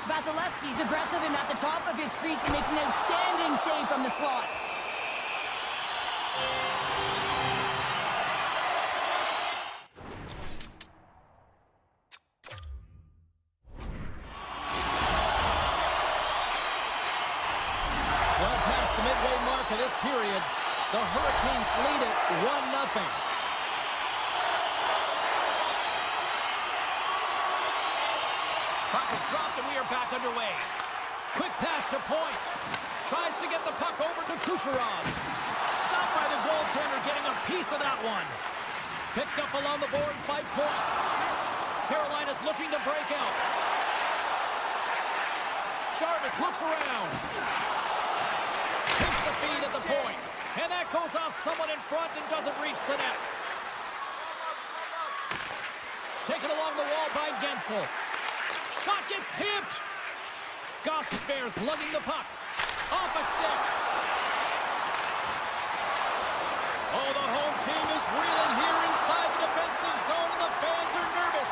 Vasilevsky's aggressive and at the top of his crease. He makes an outstanding save from the slot. Well past the midway mark of this period, the Hurricanes lead it 1-0. Puck is dropped and we are back underway. Quick pass to Point. Tries to get the puck over to Kucherov. Stopped by the goaltender, getting a piece of that one. Picked up along the boards by Point. Carolina's looking to break out. Jarvis looks around. Takes the feed at the point. And that goes off someone in front and doesn't reach the net. Taken along the wall by Gensel. Shot gets tipped. Gostisbehere's lugging the puck. Off a stick. Oh, the home team is reeling here inside the defensive zone, and the fans are nervous.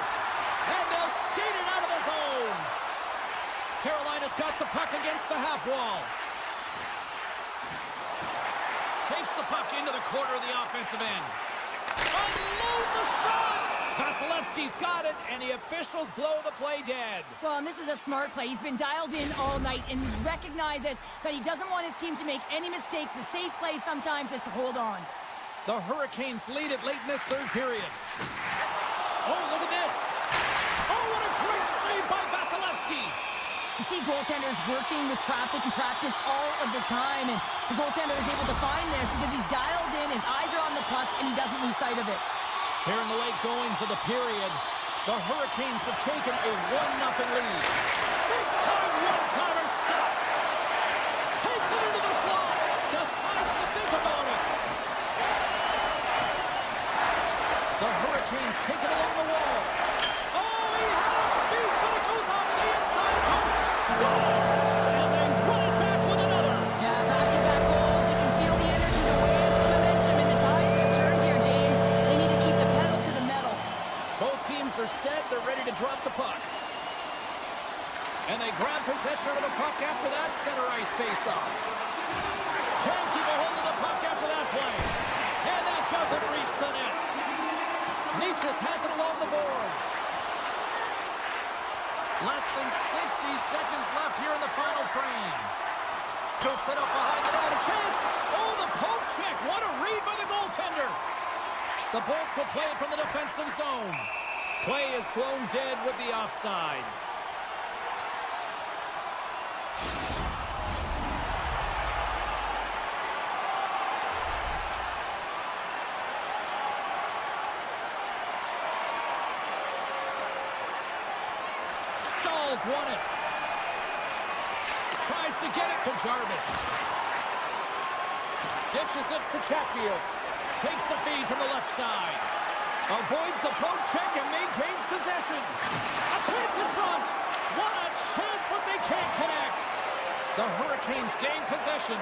And they'll skate it out of the zone. Carolina's got the puck against the half wall. Takes the puck into the corner of the offensive end. Unloads a shot! Vasilevsky's got it, and the officials blow the play dead. Well, and this is a smart play. He's been dialed in all night and recognizes that he doesn't want his team to make any mistakes. The safe play sometimes is to hold on. The Hurricanes lead it late in this third period. Oh, look at this. Oh, what a great save by Vasilevsky. You see goaltenders working with traffic and practice all of the time, and the goaltender is able to find this because he's dialed in, his eyes are on the puck, and he doesn't lose sight of it. Here in the late goings of the period, the Hurricanes have taken a 1-0 lead. Big-time one-timer stop. Takes it into the slot. Decides to think about it. The Hurricanes take it along the wall. Oh, he had it beat, but it goes off the inside post. Scores! And they run it back with another. Yeah, back-to-back goals. You can feel the energy, the wind, the momentum, and the tides have turned here, James. They need to keep the pedal to the metal. Both teams are set. They're ready to drop the puck. And they grab possession of the puck after that center ice face-off. Can't keep a hold of the puck after that play. And that doesn't reach the net. Nietzsche has it along the boards. Less than 60 seconds left here in the final frame. Scoops it up behind the net. A chance. Oh, the poke check. What a read by the goaltender. The Bolts will play it from the defensive zone. Play is blown dead with the offside. Stall's won it. Tries to get it to Jarvis. Dishes it to Chatfield. Takes the feed from the left side. Avoids the poke check and maintains possession. A chance in front. What a chance, but they can't connect. The Hurricanes gain possession.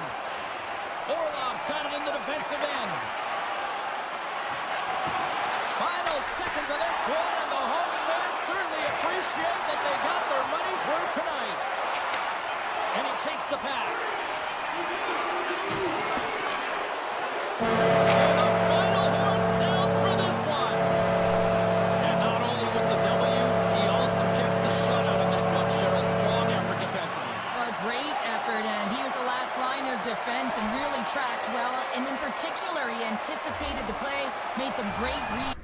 Orlov's got it in the defensive end. Final seconds of this one, and the home fans certainly appreciate that they got their money's worth tonight. And he takes the pass. And the final horn sounds for this one. And not only with the W, he also gets the shutout in this one, Cheryl. Strong effort defensively. A great effort, and he was the last line of defense and really tracked well. And in particular, he anticipated the play, made some great reads.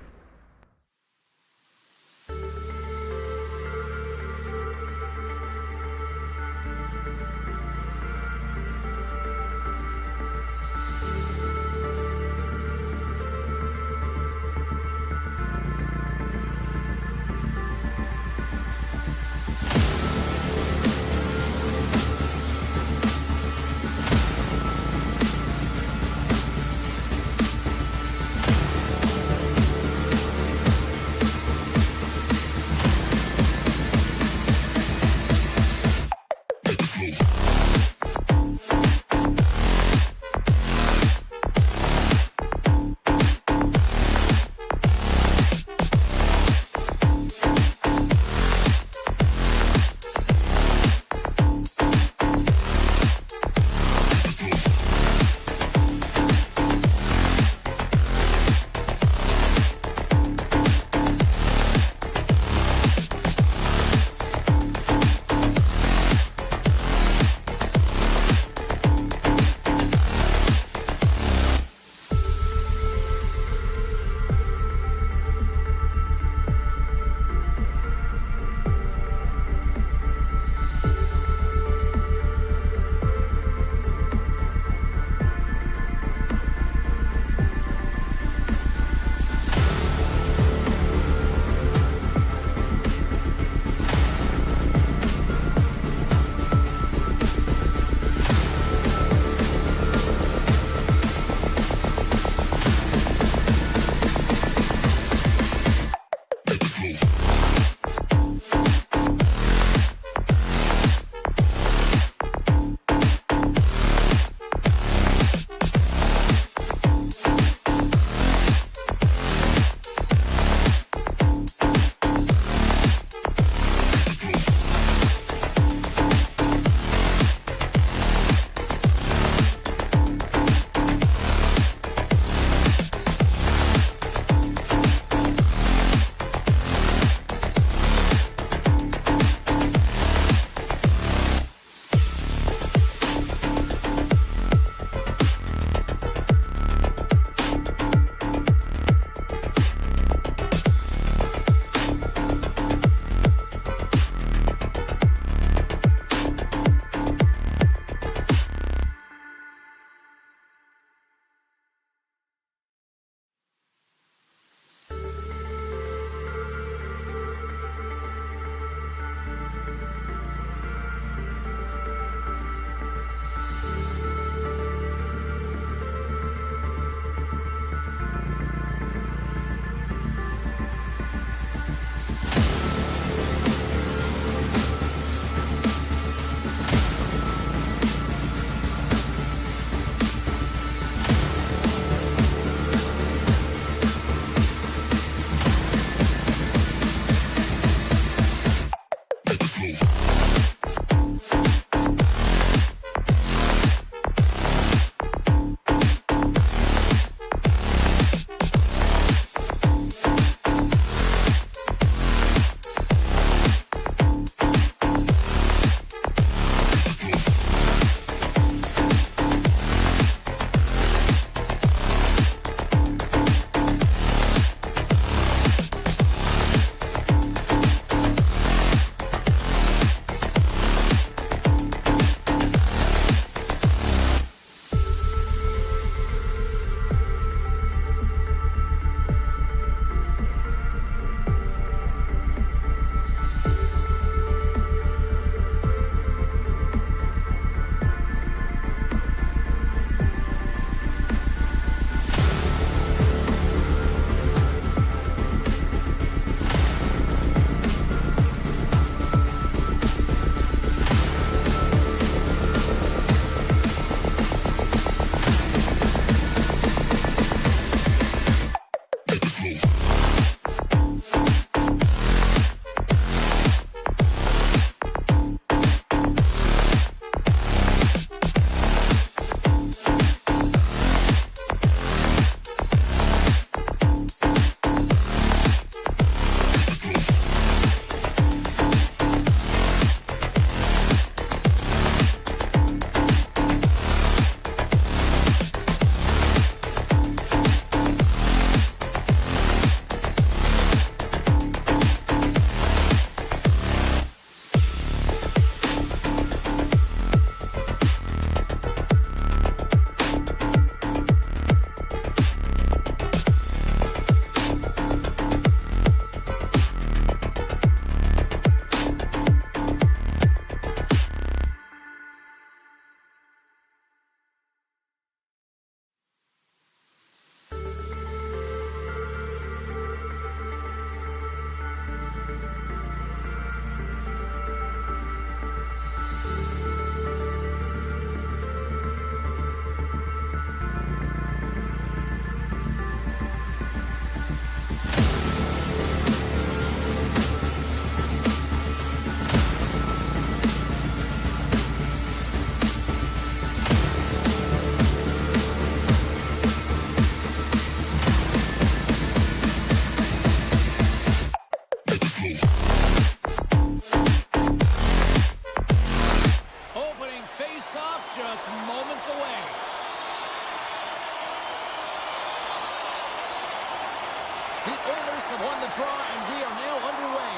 have won the draw, and we are now underway.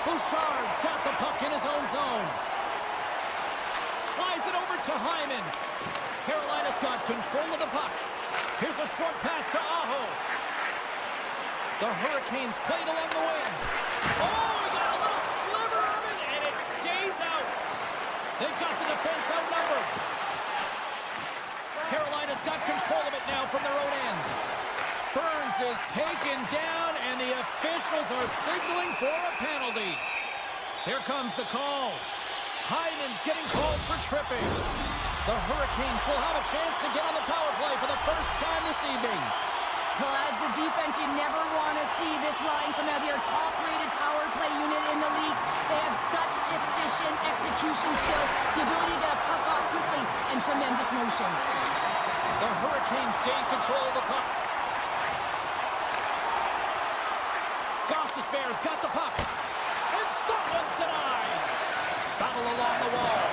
Bouchard's got the puck in his own zone. Slides it over to Hyman. Carolina's got control of the puck. Here's a short pass to Aho. The Hurricanes played along the wing. Oh, we got a little sliver of it, and it stays out. They've got the defense outnumbered. Carolina's got control of it now from their own end. Burns is taken down, and the officials are signaling for a penalty. Here comes the call. Hyman's getting called for tripping. The Hurricanes will have a chance to get on the power play for the first time this evening. Well, as the defense, you never want to see this line come out here. Top-rated power play unit in the league. They have such efficient execution skills, the ability to get a puck off quickly, and tremendous motion. The Hurricanes gain control of the puck. Goss's Bears got the puck. And that one's denied. Battle along the wall.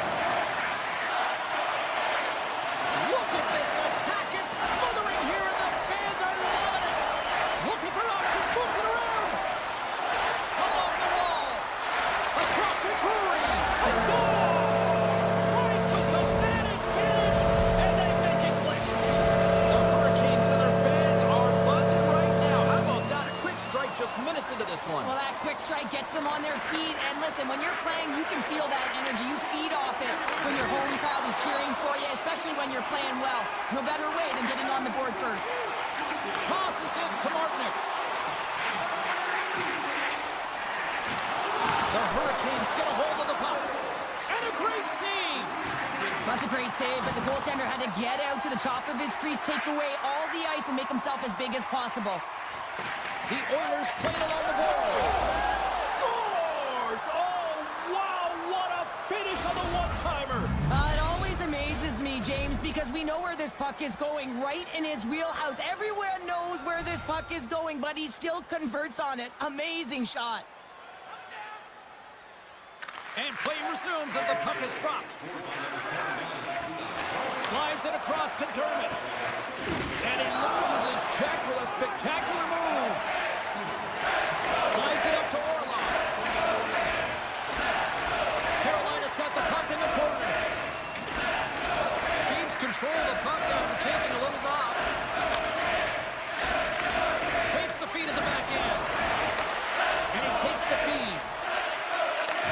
Look at this attack. It's smothering here, and the fans are loving it. Looking for options. Moves it around. Along the wall. Across to Drury. Let's go. Right with the man advantage. And they make it click. The Hurricanes and their fans are buzzing right now. How about that? A quick strike just minutes into this one. Well, that quick strike gets them on their feet. And listen, when you're playing, you can feel that energy. You feed off it when your home crowd is cheering for you, especially when you're playing well. No better way than getting on the board first. Tosses it to Martinick. The Hurricanes get a hold of the puck. And a great save. That's a great save, but the goaltender had to get out to the top of his crease, take away all the ice, and make himself as big as possible. The Oilers played along the boards. Scores! Oh, wow, what a finish on the one-timer. It always amazes me, James, because we know where this puck is going, right in his wheelhouse. Everywhere knows where this puck is going, but he still converts on it. Amazing shot. And play resumes as the puck is dropped. Slides it across to Dermott. And he loses his check with a spectacular move. Slides it up to Orlov. Carolina's got the puck in the corner. Keeps control of the puck after taking a little knock. Takes the feed at the back end. And he takes the feed.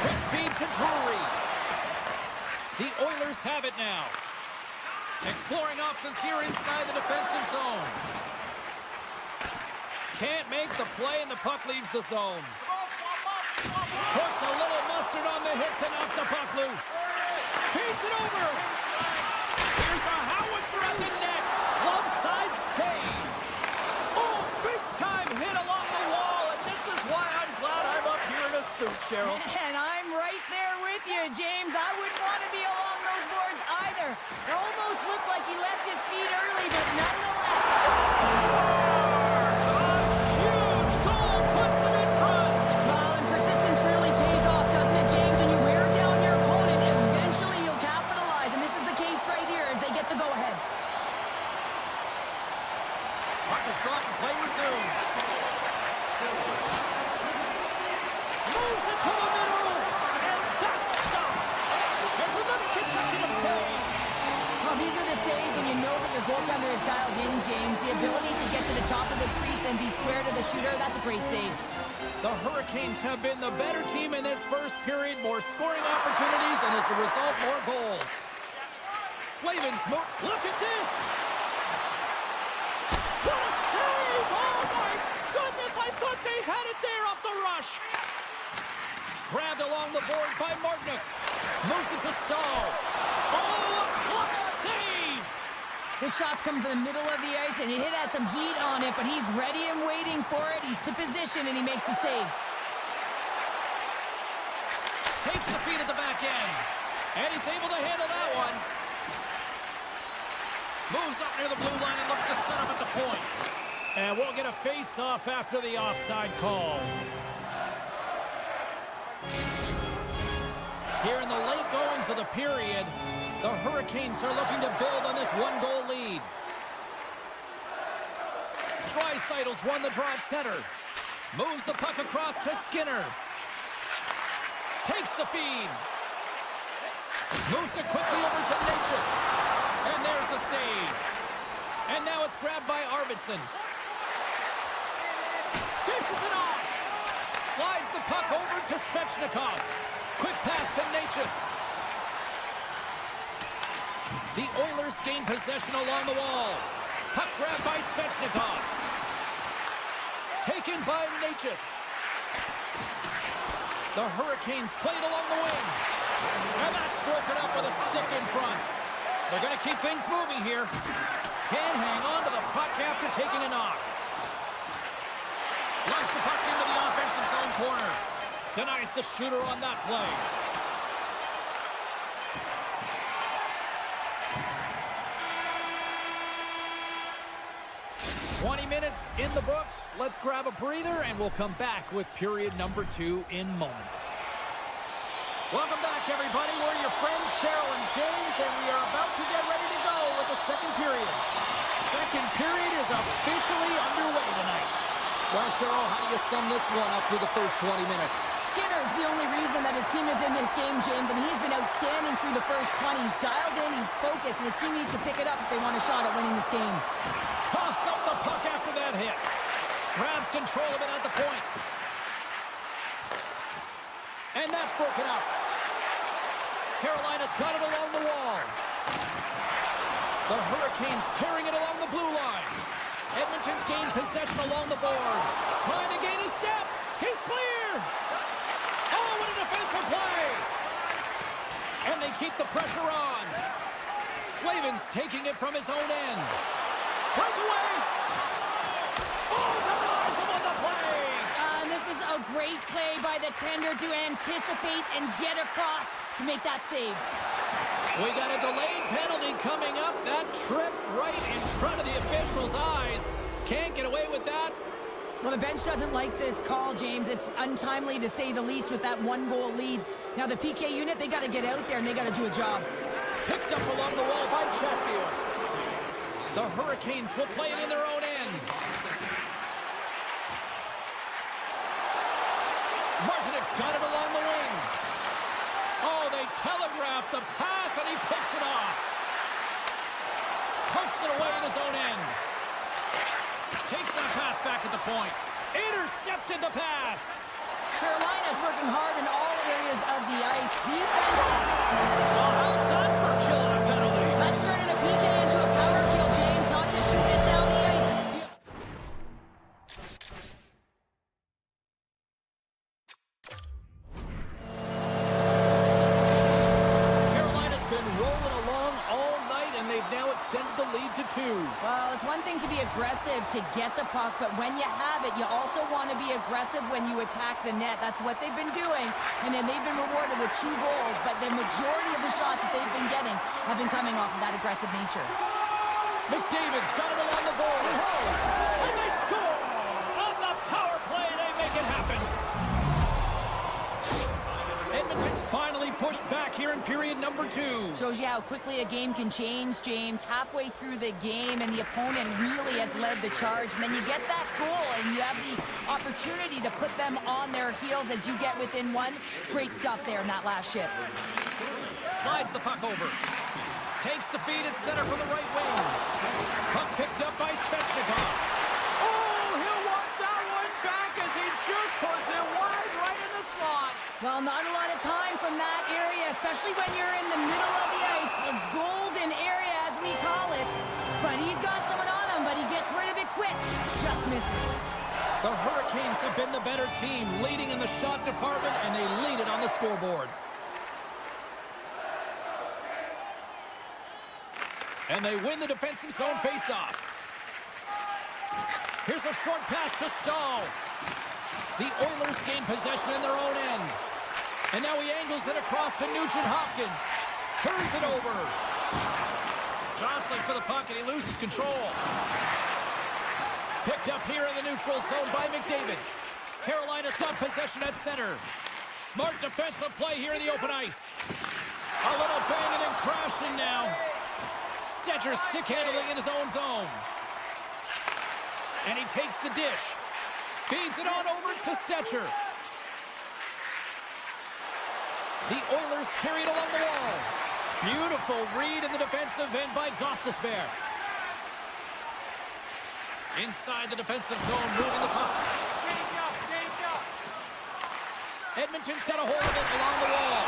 Quick feed to Drury. The Oilers have it now. Exploring options here inside the defensive zone. Can't make the play, and the puck leaves the zone. Puts a little mustard on the hit to knock the puck loose. Feeds it over. Here's a howitzer at the net. Glove side save. Oh, big suit, Cheryl. And I'm right there with you, James. I wouldn't want to be along those boards either. It almost looked like he left his feet early, but nonetheless. Huge goal puts him in front. Well, and persistence really pays off, doesn't it, James? When you wear down your opponent, eventually you'll capitalize. And this is the case right here as they get the go-ahead. Puck is shot and play resumes. Moves it to the middle, and that's stopped. There's another consecutive save. Well, these are the saves when you know that your goaltender is dialed in, James. The ability to get to the top of the crease and be square to the shooter, that's a great save. The Hurricanes have been the better team in this first period. More scoring opportunities, and as a result, more goals. Slavin's move. Look at this. What a save! Oh, my goodness. I thought they had it there off the rush. Grabbed along the board by Martinook. Moves it to Stahl. Oh, a clutch save! The shot's coming from the middle of the ice, and it has some heat on it, but he's ready and waiting for it. He's to position, and he makes the save. Takes the feed at the back end. And he's able to handle that one. Moves up near the blue line and looks to set up at the point. And we'll get a face-off after the offside call. Here in the late goings of the period, the Hurricanes are looking to build on this one-goal lead. Draisaitl's won the draw at center. Moves the puck across to Skinner. Takes the feed. Moves it quickly over to Natchez. And there's the save. And now it's grabbed by Arvidsson. Dishes it off. Slides the puck over to Svechnikov. Quick pass to Natchez. The Oilers gain possession along the wall. Puck grabbed by Svechnikov. Taken by Natchez. The Hurricanes played along the wing. And that's broken up with a stick in front. They're going to keep things moving here. Can't hang on to the puck after taking a knock. Launches the puck into the offensive zone corner. Denies the shooter on that play. "20 minutes in the books. Let's grab a breather, and we'll come back with period number 2 in moments. Welcome back, everybody. We're your friends, Cheryl and James, and we are about to get ready to go with the second period. Second period is officially underway tonight. Well, Cheryl, how do you sum this one up through the first 20 minutes? Skinner's the only reason that his team is in this game, James. I mean, he's been outstanding through the first 20. He's dialed in, he's focused, and his team needs to pick it up if they want a shot at winning this game. Coughs up the puck after that hit. Grabs control of it at the point. And that's broken up. Carolina's got it along the wall. The Hurricanes carrying it along the blue line. Edmonton's gained possession along the boards. Trying to gain a step. He's clear. Oh, what a defensive play. And they keep the pressure on. Slavin's taking it from his own end. Breakaway. Oh, denies him on the play. And this is a great play by the tender to anticipate and get across to make that save. We got a delayed penalty coming up. That trip right in front of the official's eyes. Can't get away with that. Well, the bench doesn't like this call, James. It's untimely to say the least with that one-goal lead. Now, the PK unit, they got to get out there and they got to do a job. Picked up along the wall by Chatfield. The Hurricanes will play it in their own end. Martinook's got it along the wing. Oh, they telegraph the pass, and he picks it off. Pokes it away in his own end. Takes that pass back at the point. Intercepted the pass. Carolina's working hard in all areas of the ice. Defense. So how's that for killing a penalty? That's turning a PK into a power kill, James, not just shooting it down the ice. Well, it's one thing to be aggressive to get the puck, but when you have it, you also want to be aggressive when you attack the net. That's what they've been doing, and then they've been rewarded with 2 goals, but the majority of the shots that they've been getting have been coming off of that aggressive nature. McDavid's got it along the boards. And they score! On the power play, they make it happen. Edmonton's finally pushed back here in period number 2. Shows you how quickly a game can change, James. Halfway through the game, and the opponent really has led the charge. And then you get that goal, and you have the opportunity to put them on their heels as you get within 1. Great stuff there in that last shift. Slides the puck over. Takes the feed at center for the right wing. Puck picked up by Svechnikov. Oh, he'll want that one back as he just puts it wide right in the slot. Well, not a lot of time from that area, especially when you're in the middle of the ice, the golden area as we call it. But he's got someone on him, but he gets rid of it quick. Just misses. The Hurricanes have been the better team, leading in the shot department, and they lead it on the scoreboard. And they win the defensive zone faceoff. Here's a short pass to Stahl. The Oilers gain possession in their own end. And now he angles it across to Nugent-Hopkins. Turns it over. Jostling for the puck, and he loses control. Picked up here in the neutral zone by McDavid. Carolina's got possession at center. Smart defensive play here in the open ice. A little banging and crashing now. Stetcher stick handling in his own zone. And he takes the dish. Feeds it on over to Stetcher. The Oilers carry it along the wall. Beautiful read in the defensive end by Gostisbehere. Inside the defensive zone, moving the puck. Edmonton's got a hold of it along the wall.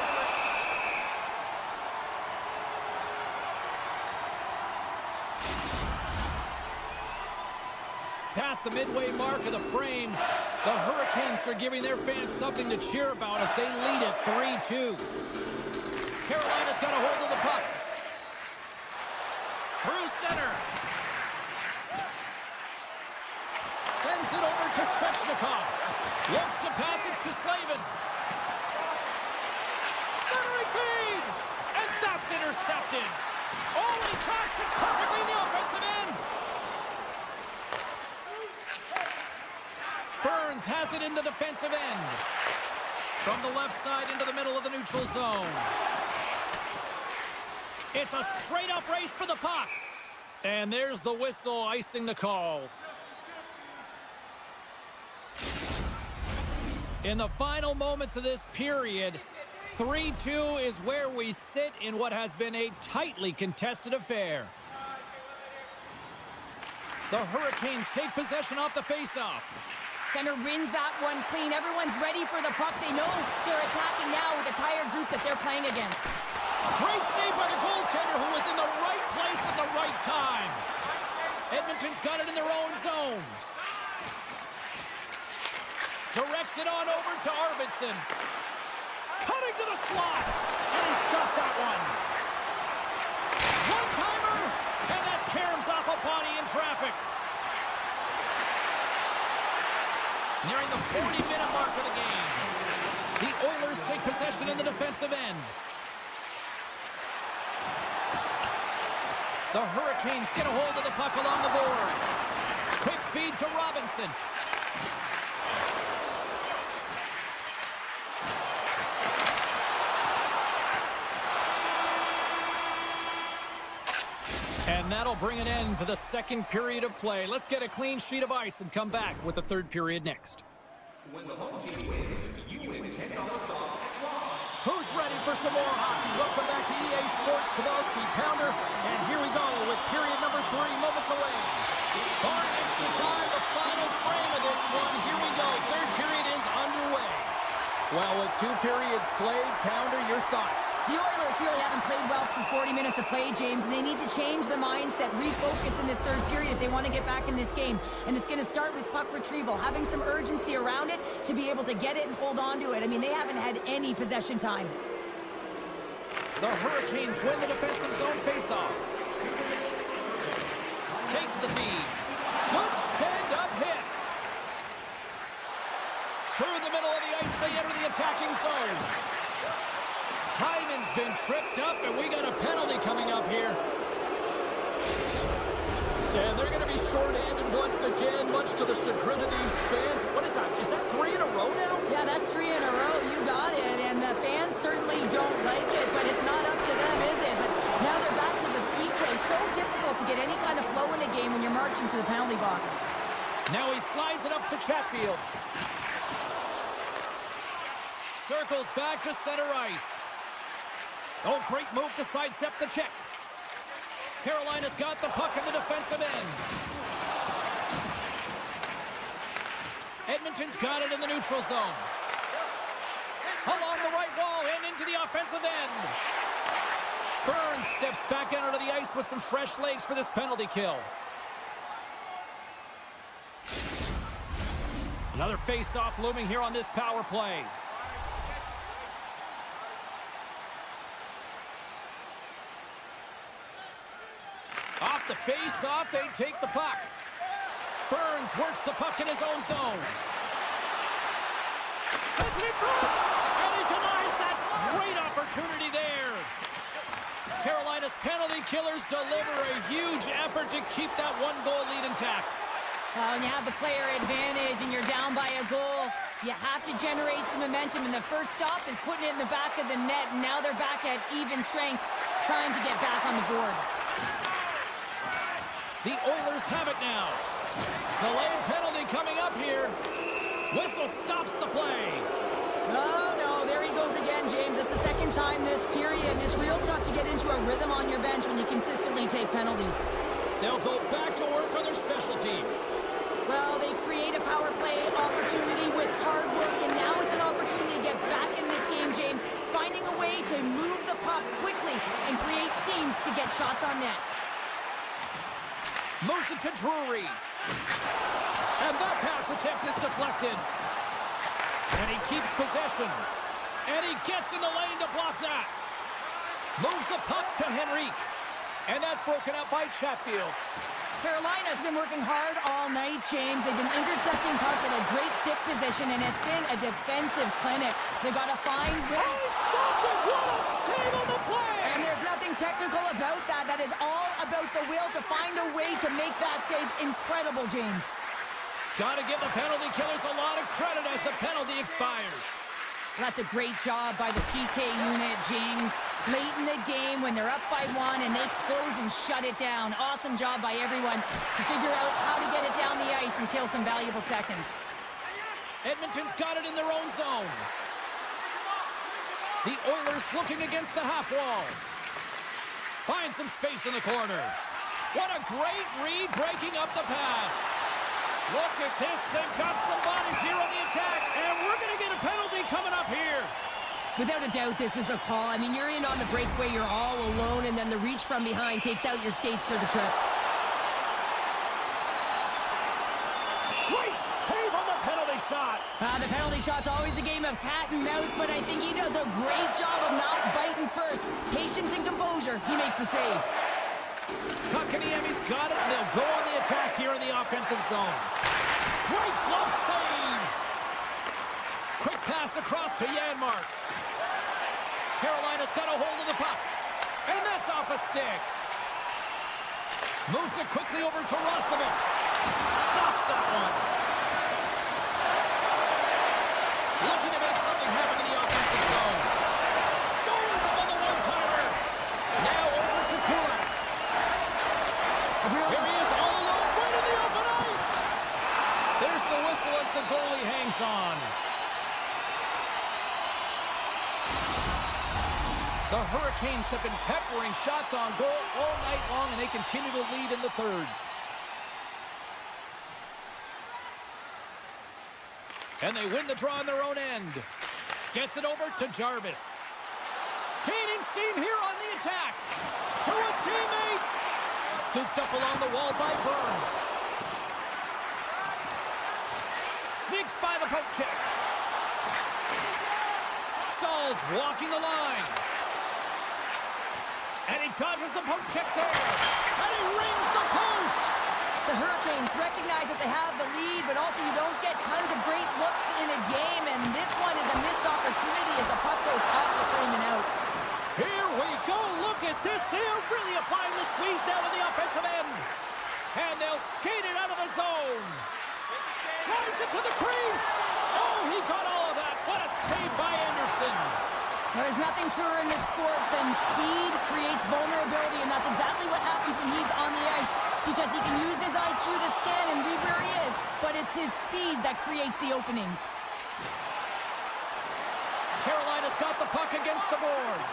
Past the midway mark of the frame, the Hurricanes are giving their fans something to cheer about as they lead it 3-2. Carolina's got a hold of the puck. Through center. Sends it over to Svechnikov. Looks to pass it to Slavin. Centering feed! And that's intercepted. Oh, he tracks it perfectly in the offensive end. Burns has it in the defensive end. From the left side into the middle of the neutral zone. It's a straight-up race for the puck. And there's the whistle icing the call. In the final moments of this period, 3-2 is where we sit in what has been a tightly contested affair. The Hurricanes take possession off the faceoff. Center wins that one clean. Everyone's ready for the puck. They know they're attacking now with the tired group that they're playing against. Great save by the goaltender who was in the right place at the right time. Edmonton's got it in their own zone. Directs it on over to Arvidsson. Cutting to the slot. And he's got that one. One-timer. And that caroms off a body in traffic. Nearing the 40-minute mark of the game. The Oilers take possession in the defensive end. The Hurricanes get a hold of the puck along the boards. Quick feed to Robinson. And that'll bring an end to the second period of play. Let's get a clean sheet of ice and come back with the third period next. When the home team wins, you win $10 off. Who's ready for some more hockey? Welcome back to EA Sports Savalski Pounder. And here we go with period number 3, moments away. Barring extra time, the final frame of this one. Here we go. Third period is underway. Well, with 2 periods played, Pounder, your thoughts? The Oilers really haven't played well for 40 minutes of play, James, and they need to change the mindset, refocus in this third period if they want to get back in this game. And it's going to start with puck retrieval, having some urgency around it to be able to get it and hold on to it. I mean, they haven't had any possession time. The Hurricanes win the defensive zone faceoff. Takes the feed. Good stand-up hit. Through the middle of the ice, they enter the attacking zone. Hyman's been tripped up, and we got a penalty coming up here. And they're going to be short-handed once again, much to the chagrin of these fans. What is that? Is that 3 in a row now? Yeah, that's 3 in a row. You got it. And the fans certainly don't like it, but it's not up to them, is it? But now they're back to the PK. So difficult to get any kind of flow in a game when you're marching to the penalty box. Now he slides it up to Chatfield. Circles back to center ice. Oh, great move to sidestep the check. Carolina's got the puck in the defensive end. Edmonton's got it in the neutral zone. Along the right wall and into the offensive end. Burns steps back out onto the ice with some fresh legs for this penalty kill. Another face-off looming here on this power play. Off the face-off, they take the puck. Burns works the puck in his own zone. Sends it in front, and he denies that great opportunity there. Carolina's penalty killers deliver a huge effort to keep that one-goal lead intact. When you have the player advantage and you're down by a goal, you have to generate some momentum, and the first stop is putting it in the back of the net, and now they're back at even strength, trying to get back on the board. The Oilers have it now. Delayed penalty coming up here. Whistle stops the play. Oh, no, there he goes again, James. It's the second time this period, and it's real tough to get into a rhythm on your bench when you consistently take penalties. They'll go back to work on their special teams. Well, they create a power play opportunity with hard work, and now it's an opportunity to get back in this game, James, finding a way to move the puck quickly and create seams to get shots on net. Moves it to Drury. And that pass attempt is deflected. And he keeps possession. And he gets in the lane to block that. Moves the puck to Henrique. And that's broken up by Chatfield. Carolina's been working hard all night, James. They've been intercepting pucks at a great stick position, and it's been a defensive clinic. They've got to find... Oh, stopped it! What a save on the play! And there's nothing technical about that. That is all about the will to find a way to make that save incredible, James. Got to give the penalty killers a lot of credit as the penalty expires. That's a great job by the PK unit, James. Late in the game when they're up by 1 and they close and shut it down. Awesome job by everyone to figure out how to get it down the ice and kill some valuable seconds. Edmonton's got it in their own zone. The Oilers looking against the half wall. Find some space in the corner. What a great read breaking up the pass. Look at this. They've got some bodies here on the attack, and we're going to get a penalty coming up here. Without a doubt, this is a call. I mean, you're in on the breakaway, you're all alone, and then the reach from behind takes out your skates for the trip. Great save on the penalty shot. The penalty shot's always a game of cat and mouse, but I think he does a great job of not biting first. Patience and composure, he makes the save. Kotkaniemi's got it, and they'll go on the attack here in the offensive zone. Great glove save. Quick pass across to Janmark. Carolina's got a hold of the puck. And that's off a stick. Moves it quickly over to Roslovic. Stops that one. Looking to make something happen in the offensive zone. Stones him on the one-timer. Now over to Kulak. Here he is all alone right in the open ice. There's the whistle as the goalie hangs on. The Hurricanes have been peppering shots on goal all night long, and they continue to lead in the third. And they win the draw on their own end. Gets it over to Jarvis. Gaining steam here on the attack. To his teammate. Scooped up along the wall by Burns. Sneaks by the poke check. Stall's walking the line. And he dodges the poke check there. And he rings the post. The Hurricanes recognize that they have the lead, but also you don't get tons of great looks in a game, and this one is a missed opportunity as the puck goes off the frame and out. Here we go. Look at this. They're really applying the squeeze down in the offensive end. And they'll skate it out of the zone. Drives it to the crease. Oh, he got all of that. What a save by Anderson. Well, there's nothing truer in this sport than speed creates vulnerability, and that's exactly what happens when he's on the ice, because he can use his IQ to scan and read where he is, but it's his speed that creates the openings. Carolina's got the puck against the boards.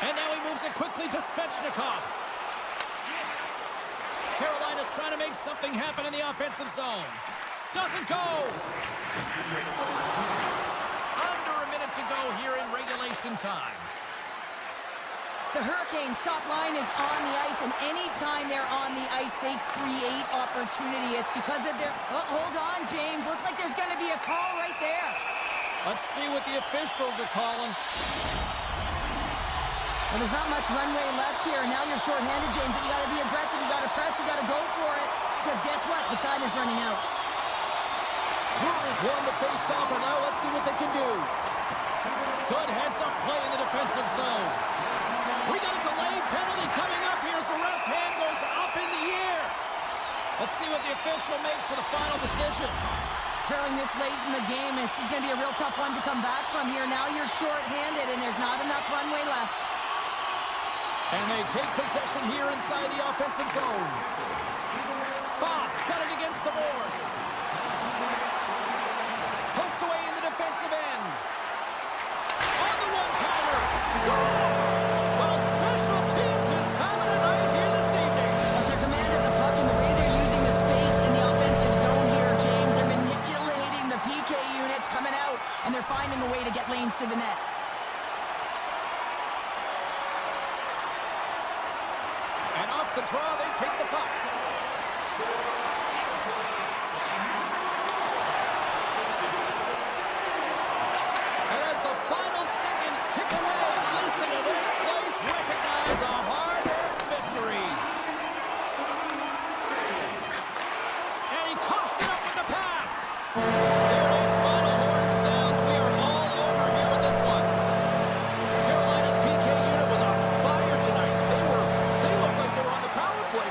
And now he moves it quickly to Svechnikov. Carolina's trying to make something happen in the offensive zone. Doesn't go. Under a minute to go here in regulation time. The Hurricanes' top line is on the ice, and anytime they're on the ice, they create opportunity. It's because of their... Oh, hold on, James. Looks like there's going to be a call right there. Let's see what the officials are calling. Well, there's not much runway left here, and now you're shorthanded, James, but you got to be aggressive, you got to press, you got to go for it, because guess what? The time is running out. Brewers won the face-off, and now let's see what they can do. Good heads-up play in the defensive zone. We got a delayed penalty coming up here as the ref's hand goes up in the air. Let's see what the official makes for the final decision. Trailing this late in the game, this is going to be a real tough one to come back from here. Now you're shorthanded, and there's not enough runway left. And they take possession here inside the offensive zone. Foss got it against the boards. Poked away in the defensive end. On the one-timer. Scores! Well, special teams is having a night here this evening. As they're commanding the puck and the way they're using the space in the offensive zone here, James, they're manipulating the PK units coming out, and they're finding a way to get lanes to the net. And off the draw, they take the puck. And as the final seconds tick away, listen to this place recognize a hard-earned victory. And he coughs it up with the pass. There it is, final horn sounds. We are all over here with this one. Carolina's PK unit was on fire tonight. They looked like they were on the power play.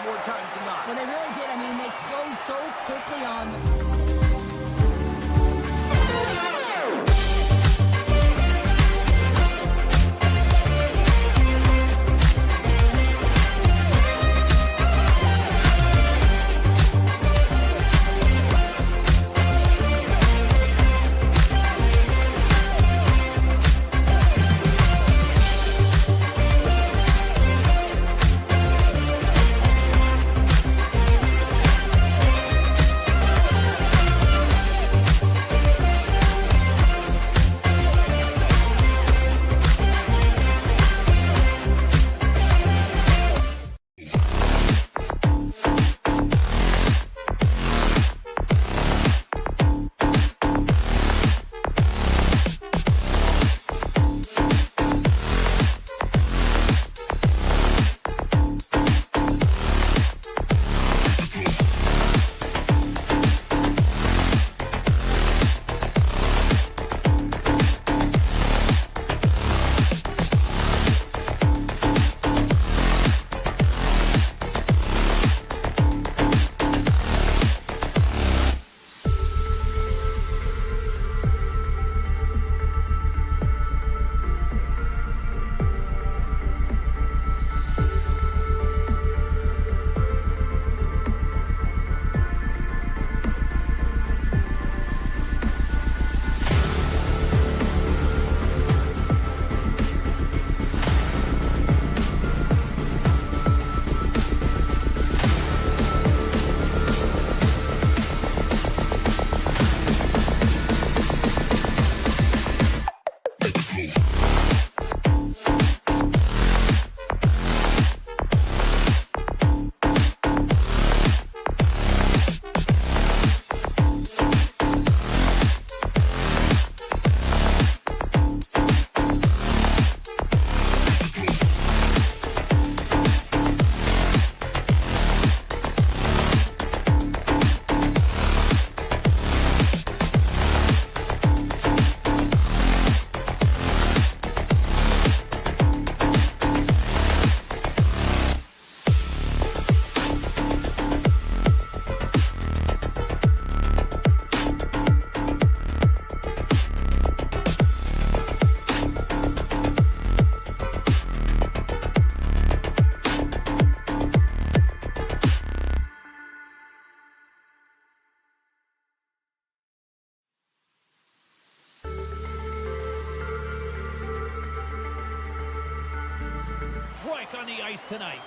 strike on the ice tonight.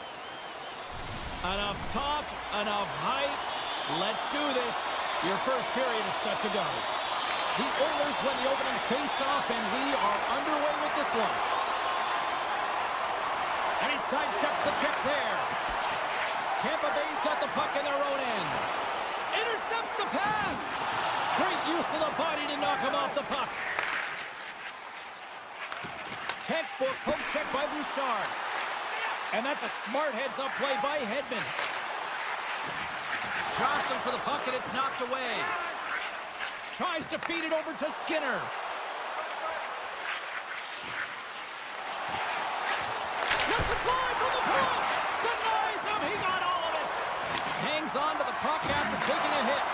Enough talk, enough hype. Let's do this. Your first period is set to go. The Oilers win the opening face-off, and we are underway with this one. And he sidesteps the check there. Tampa Bay's got the puck in their own end. Intercepts the pass. Great use of the body to knock him off the puck. Textbook poke check by Bouchard. And that's a smart heads-up play by Hedman. Jostling for the puck, and it's knocked away. Tries to feed it over to Skinner. Gets a fly from the point. Denies him. He got all of it. Hangs on to the puck after taking a hit.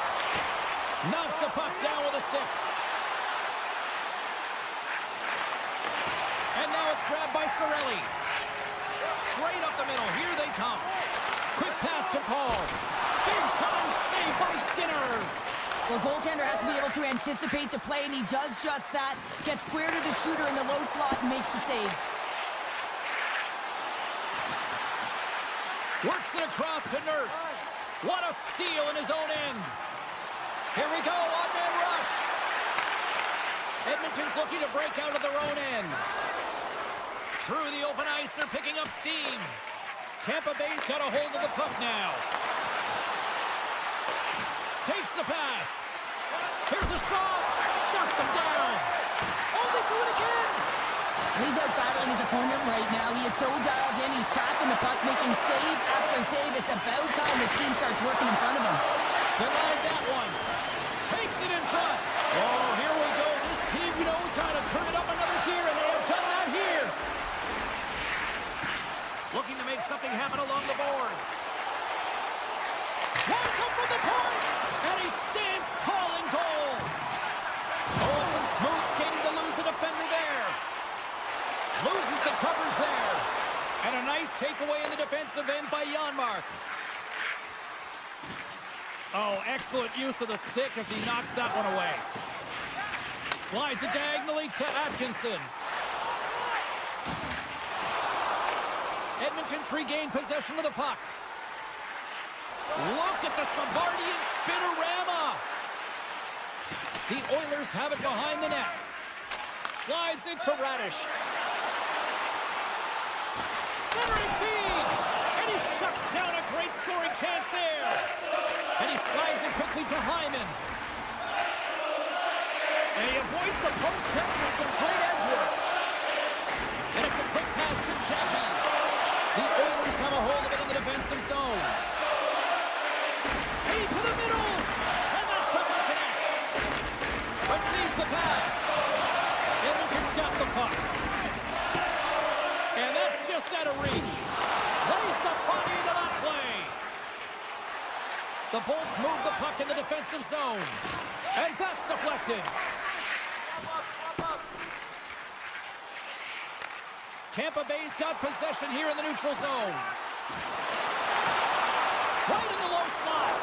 Knocks the puck down with a stick. And now it's grabbed by Cirelli. Straight up the middle. Here they come. Quick pass to Paul. Big time save by Skinner. The goaltender has to be able to anticipate the play, and he does just that. Gets square to the shooter in the low slot and makes the save. Works it across to Nurse. What a steal in his own end. Here we go, one-man rush. Edmonton's looking to break out of their own end. Through the open ice, they're picking up steam. Tampa Bay's got a hold of the puck now. Takes the pass. Here's a shot. Shuts him down. Oh, they do it again. He's out battling his opponent right now. He is so dialed in. He's tracking the puck, making save after save. It's about time this team starts working in front of him. Denied that one. Takes it in front. Oh, here we go. This team knows how to turn it up another gear, and they have done that here. Looking to make something happen along the boards. Winds up from the point, and he stands tall in goal. Oh, some smooth skating to lose the defender there. Loses the coverage there. And a nice takeaway in the defensive end by Janmark. Oh, excellent use of the stick as he knocks that one away. Slides it diagonally to Atkinson. Edmonton's regained possession of the puck. Look at the Savardian spinorama. The Oilers have it behind the net. Slides it to Radish. Centering feed. And he shuts down a great scoring chance there. And he slides it quickly to Hyman. And he avoids the poke check with some great edge work. And it's a quick pass to Jackie. The Oilers have a hold of it in the defensive zone. Hey, to the middle. And that doesn't connect. Receives the pass. Edmonton's got the puck. And that's just out of reach. Lays the body into that play. The Bolts move the puck in the defensive zone. And that's deflected. Tampa Bay's got possession here in the neutral zone. Right in the low slot.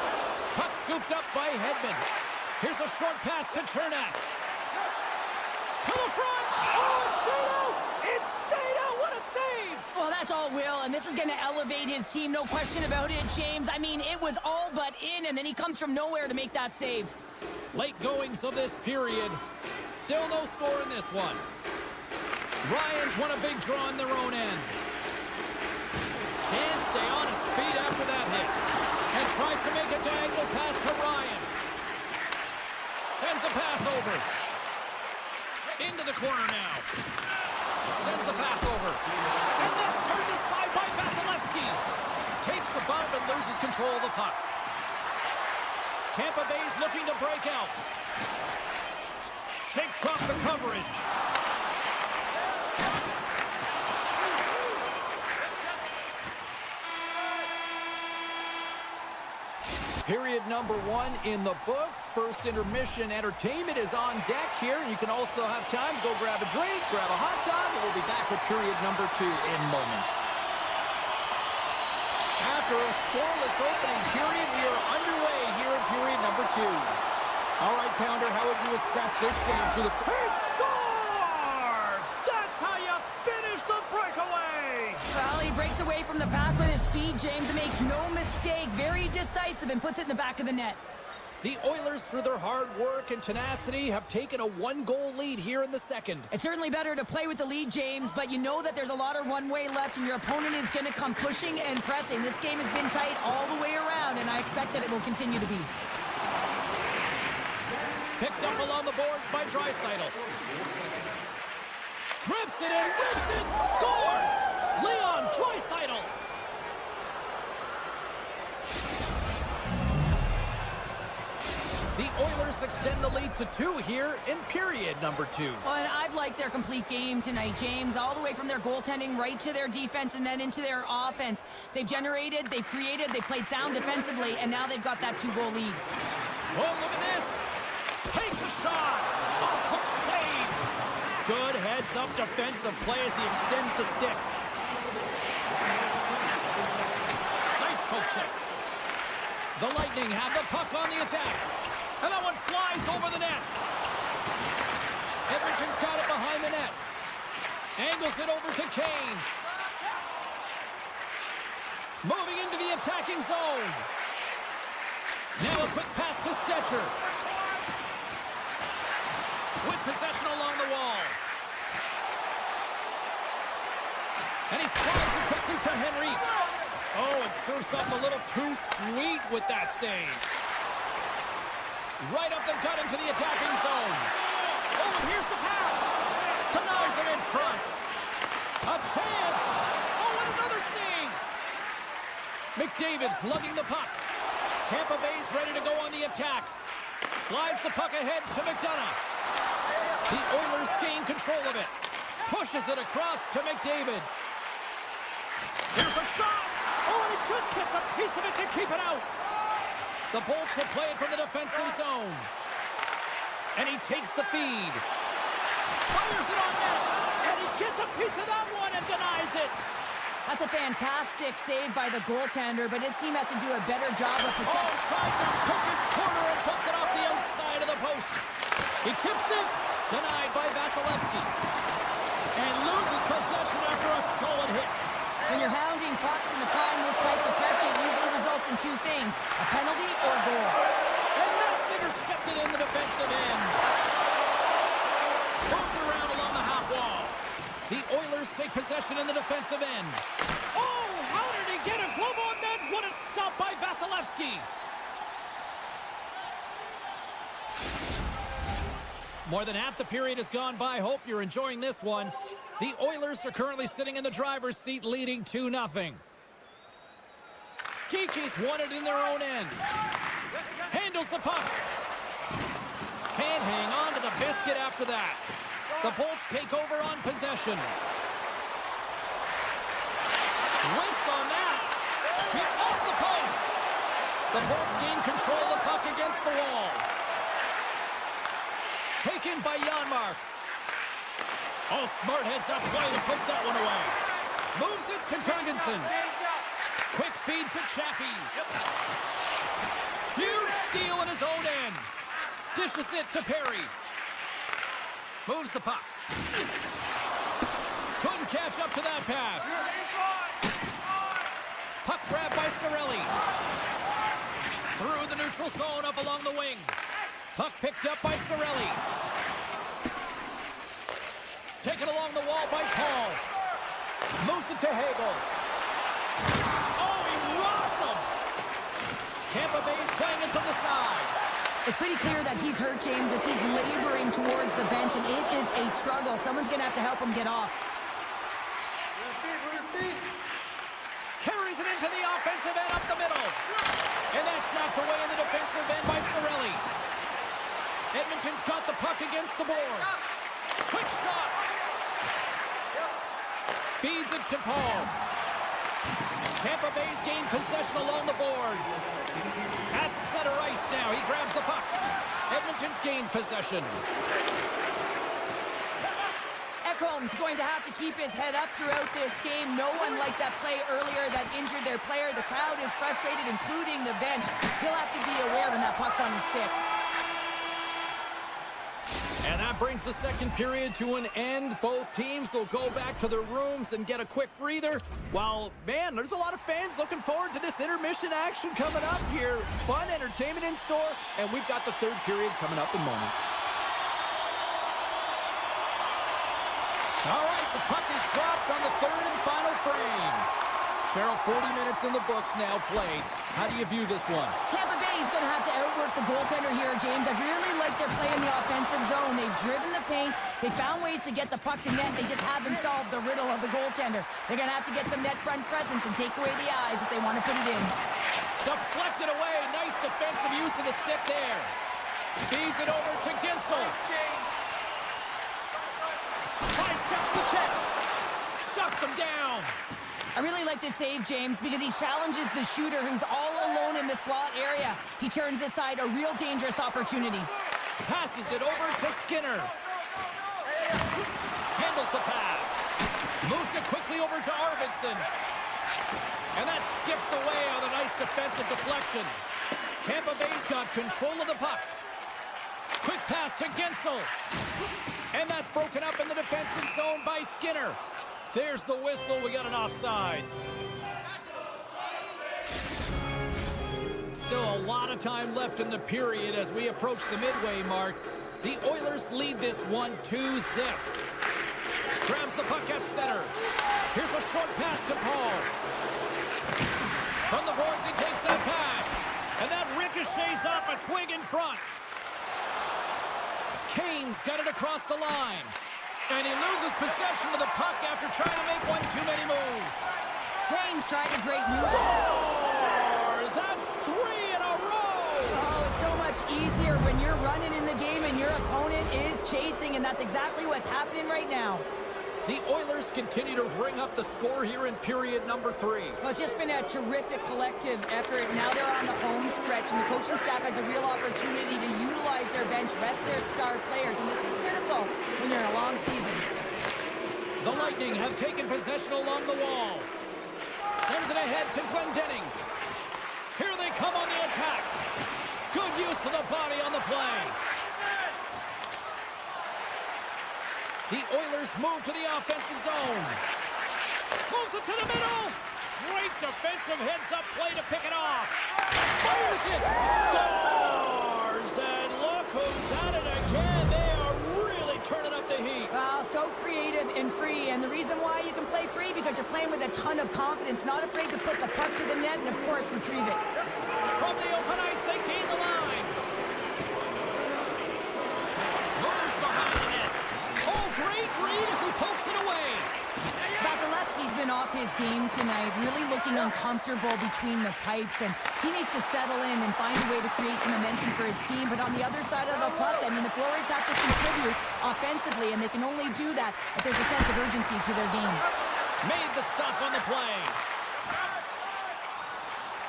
Puck scooped up by Hedman. Here's a short pass to Chernak. To the front. Oh, it stayed out. It stayed out. What a save. Well, that's all Will, and this is going to elevate his team. No question about it, James. I mean, it was all but in, and then he comes from nowhere to make that save. Late goings of this period. Still no score in this one. Ryan's won a big draw in their own end. Can't stay on his feet after that hit. And tries to make a diagonal pass to Ryan. Sends a pass over. Into the corner now. Sends the pass over. And that's turned aside by Vasilevsky. Takes a bump and loses control of the puck. Tampa Bay's looking to break out. Shakes off the coverage. Period number 1 in the books. First intermission entertainment is on deck here. You can also have time to go grab a drink, grab a hot dog, and we'll be back with period number 2 in moments. After a scoreless opening period, we are underway here in period number 2. All right, Pounder, how would you assess this game through the... He scores! That's how you finish the breakaway! Well, he breaks away from the pack with his speed, James, and makes no mistake. Very decisive and puts it in the back of the net. The Oilers, through their hard work and tenacity, have taken a one-goal lead here in the second. It's certainly better to play with the lead, James, but you know that there's a lot of one-way left, and your opponent is going to come pushing and pressing. This game has been tight all the way around, and I expect that it will continue to be. Picked up along the boards by Draisaitl. Grips it and whips it! Scores! Leon Draisaitl! The Oilers extend the lead to 2 here in period number 2. Well, and I've liked their complete game tonight, James, all the way from their goaltending right to their defense and then into their offense. They've generated, they've created, they played sound defensively, and now they've got that 2-goal lead. Oh, look at this! Takes a shot! A hook save! Good heads-up defensive play as he extends the stick. Nice poke check. The Lightning have the puck on the attack. And that one flies over the net. Edmonton's got it behind the net. Angles it over to Kane. Moving into the attacking zone. Now a quick pass to Stetcher. With possession along the wall. And he slides it quickly to Henrique. Oh, it serves up a little too sweet with that save. Right up the gut into the attacking zone. Oh, and here's the pass. Denies him in front. A chance. Oh, and another save. McDavid's lugging the puck. Tampa Bay's ready to go on the attack. Slides the puck ahead to McDonough. The Oilers gain control of it. Pushes it across to McDavid. Here's a shot. Oh, and he just gets a piece of it to keep it out. The Bolts will play it from the defensive zone. And he takes the feed. Fires it on net. And he gets a piece of that one and denies it. That's a fantastic save by the goaltender, but his team has to do a better job of protecting. Oh, tried to cook his corner and puts it off the outside of the post. He tips it. Denied by Vasilevsky. And loses possession after a solid hit. When you're hounding pucks and applying this type of pressure, it usually results in 2 things, a penalty or a goal. And that's intercepted in the defensive end. Moves it around along the half wall. The Oilers take possession in the defensive end. Oh, how did he get a glove on that? What a stop by Vasilevsky. More than half the period has gone by. Hope you're enjoying this one. The Oilers are currently sitting in the driver's seat, leading 2-0. Geekies won it in their own end. Handles the puck. Can't hang on to the biscuit after that. The Bolts take over on possession. Whiffs on that. Hit off the post. The Bolts gain control of the puck against the wall. Taken by Janmark. Oh, smart heads-up play to put that one away. Moves it to Jorgensen. Quick feed to Chaffee. Huge steal in his own end. Dishes it to Perry. Moves the puck. Couldn't catch up to that pass. Puck grab by Cirelli. Through the neutral zone up along the wing. Puck picked up by Cirelli. Taken along the wall by Paul. Moves it to Hagel. Oh, he rocked him! Tampa Bay's playing it from the side. It's pretty clear that he's hurt, James, as he's laboring towards the bench, and it is a struggle. Someone's going to have to help him get off. Carries it into the offensive end up the middle. And that's knocked away in the defensive end by Cirelli. Edmonton's got the puck against the boards. Quick shot. Feeds it to Paul. Tampa Bay's gained possession along the boards. At center ice now. He grabs the puck. Edmonton's gained possession. Ekholm's going to have to keep his head up throughout this game. No one liked that play earlier that injured their player. The crowd is frustrated, including the bench. He'll have to be aware when that puck's on his stick. And That brings the second period to an end. Both teams will go back to their rooms and get a quick breather. While, man, there's a lot of fans looking forward to this intermission action coming up here. Fun entertainment in store, and we've got the third period coming up in moments. All right, the puck is dropped on the third and final frame. Cheryl, 40 minutes in the books now played. How do you view this one? Tampa Bay is going to have to outwork the goaltender here, James. I really like their play in the offensive zone. They've driven the paint. They found ways to get the puck to net. They just haven't solved the riddle of the goaltender. They're going to have to get some net front presence and take away the eyes if they want to put it in. Deflected away. Nice defensive use of the stick there. Feeds it over to Gensel. Sidesteps the check. Shuts him down. I really like this save, James, because he challenges the shooter who's all alone in the slot area. He turns aside a real dangerous opportunity. Passes it over to Skinner. Handles the pass. Moves it quickly over to Arvidsson. And that skips away on a nice defensive deflection. Tampa Bay's got control of the puck. Quick pass to Gensel. And that's broken up in the defensive zone by Skinner. There's the whistle. We got an offside. Still a lot of time left in the period as we approach the midway mark. The Oilers lead this one 2-0. Grabs the puck at center. Here's a short pass to Paul. From the boards, he takes that pass. And that ricochets off a twig in front. Kane's got it across the line. And he loses possession of the puck after trying to make one too many moves. Kane's tried a great move. Scores! That's 3 in a row! Oh, it's so much easier when you're running in the game and your opponent is chasing, and that's exactly what's happening right now. The Oilers continue to ring up the score here in period number 3. Well, it's just been a terrific collective effort. Now they're on the home stretch, and the coaching staff has a real opportunity to utilize their bench, rest their star players, and this is critical when you're in a long season. The Lightning have taken possession along the wall. Sends it ahead to Glendening. Here they come on the attack. Good use of the body on the play. The Oilers move to the offensive zone. Moves it to the middle. Great defensive heads-up play to pick it off. Fires it. Scores! And look who's at it again. They are really turning up the heat. Well, so creative and free, and the reason why you can play free because you're playing with a ton of confidence, not afraid to put the puck to the net and, of course, retrieve it. From the open ice, they gain the line. Moves behind the net. Oh, great read as he pokes it away. Vasilevsky's been off his game tonight, really looking uncomfortable between the pipes, and he needs to settle in and find a way to create some momentum for his team. But on the other side of the puck, I mean, the forwards have to contribute offensively, and they can only do that if there's a sense of urgency to their game. Made the stop on the play.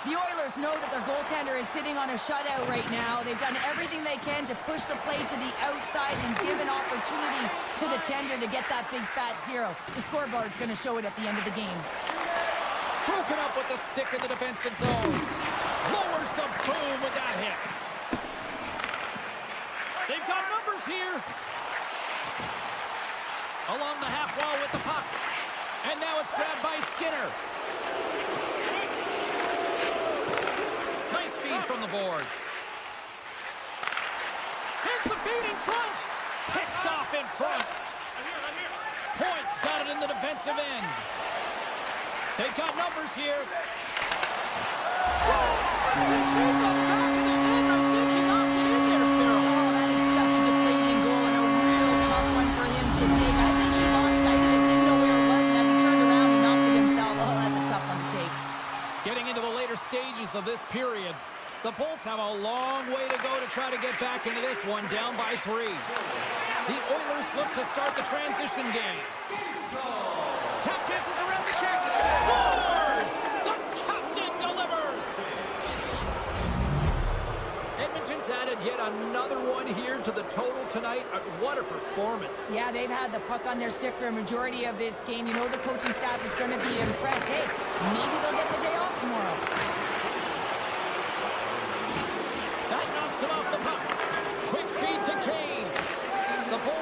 The Oilers know that their goaltender is sitting on a shutout right now. They've done everything they can to push the play to the outside and give an opportunity to the tender to get that big fat 0. The scoreboard's going to show it at the end of the game. Broken up with the stick in the defensive zone. Lowers the boom with that hit. They've got numbers here. Along the half wall with the puck. And now it's grabbed by Skinner. Nice feed from the boards. Sends the feed in front. Picked off in front. Point's got it in the defensive end. They've got numbers here. Scores! It's in the back of the net. I think he knocked it in there, Cheryl. Oh, that is such a deflating goal and a real tough one for him to take. I think he lost sight of it, didn't know where it was, and as he turned around, he knocked it himself. Oh, that's a tough one to take. Getting into the later stages of this period, the Bolts have a long way to go to try to get back into this one, down by 3. The Oilers look to start the transition game. Tap dances around the check. Scores! The captain delivers! Edmonton's added yet another one here to the total tonight. What a performance. Yeah, they've had the puck on their stick for a majority of this game. You know the coaching staff is going to be impressed. Hey, maybe they'll get the day off tomorrow. That knocks him off the puck. Quick feed to Kane. The Bolts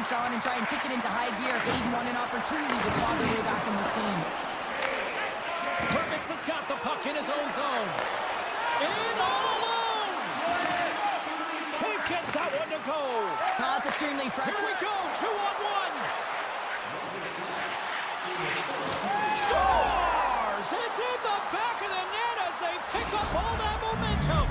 boots on and try and kick it into high gear if they even want an opportunity to claw their way back in this game. Kratos has got the puck in his own zone. In all alone! Can't get that one to go. Well, that's extremely Here frustrating. we go, 2-on-1. Scores! It's in the back of the net as they pick up all that momentum.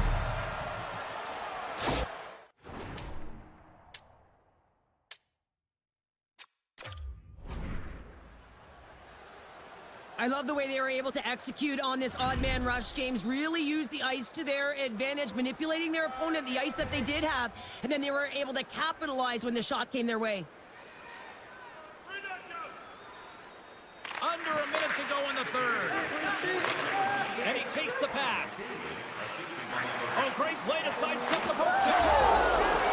I love the way they were able to execute on this odd man rush, James. Really used the ice to their advantage, manipulating their opponent, the ice that they did have, and then they were able to capitalize when the shot came their way. Under a minute to go in the third. And he takes the pass. Oh, great play to sidestep the poke.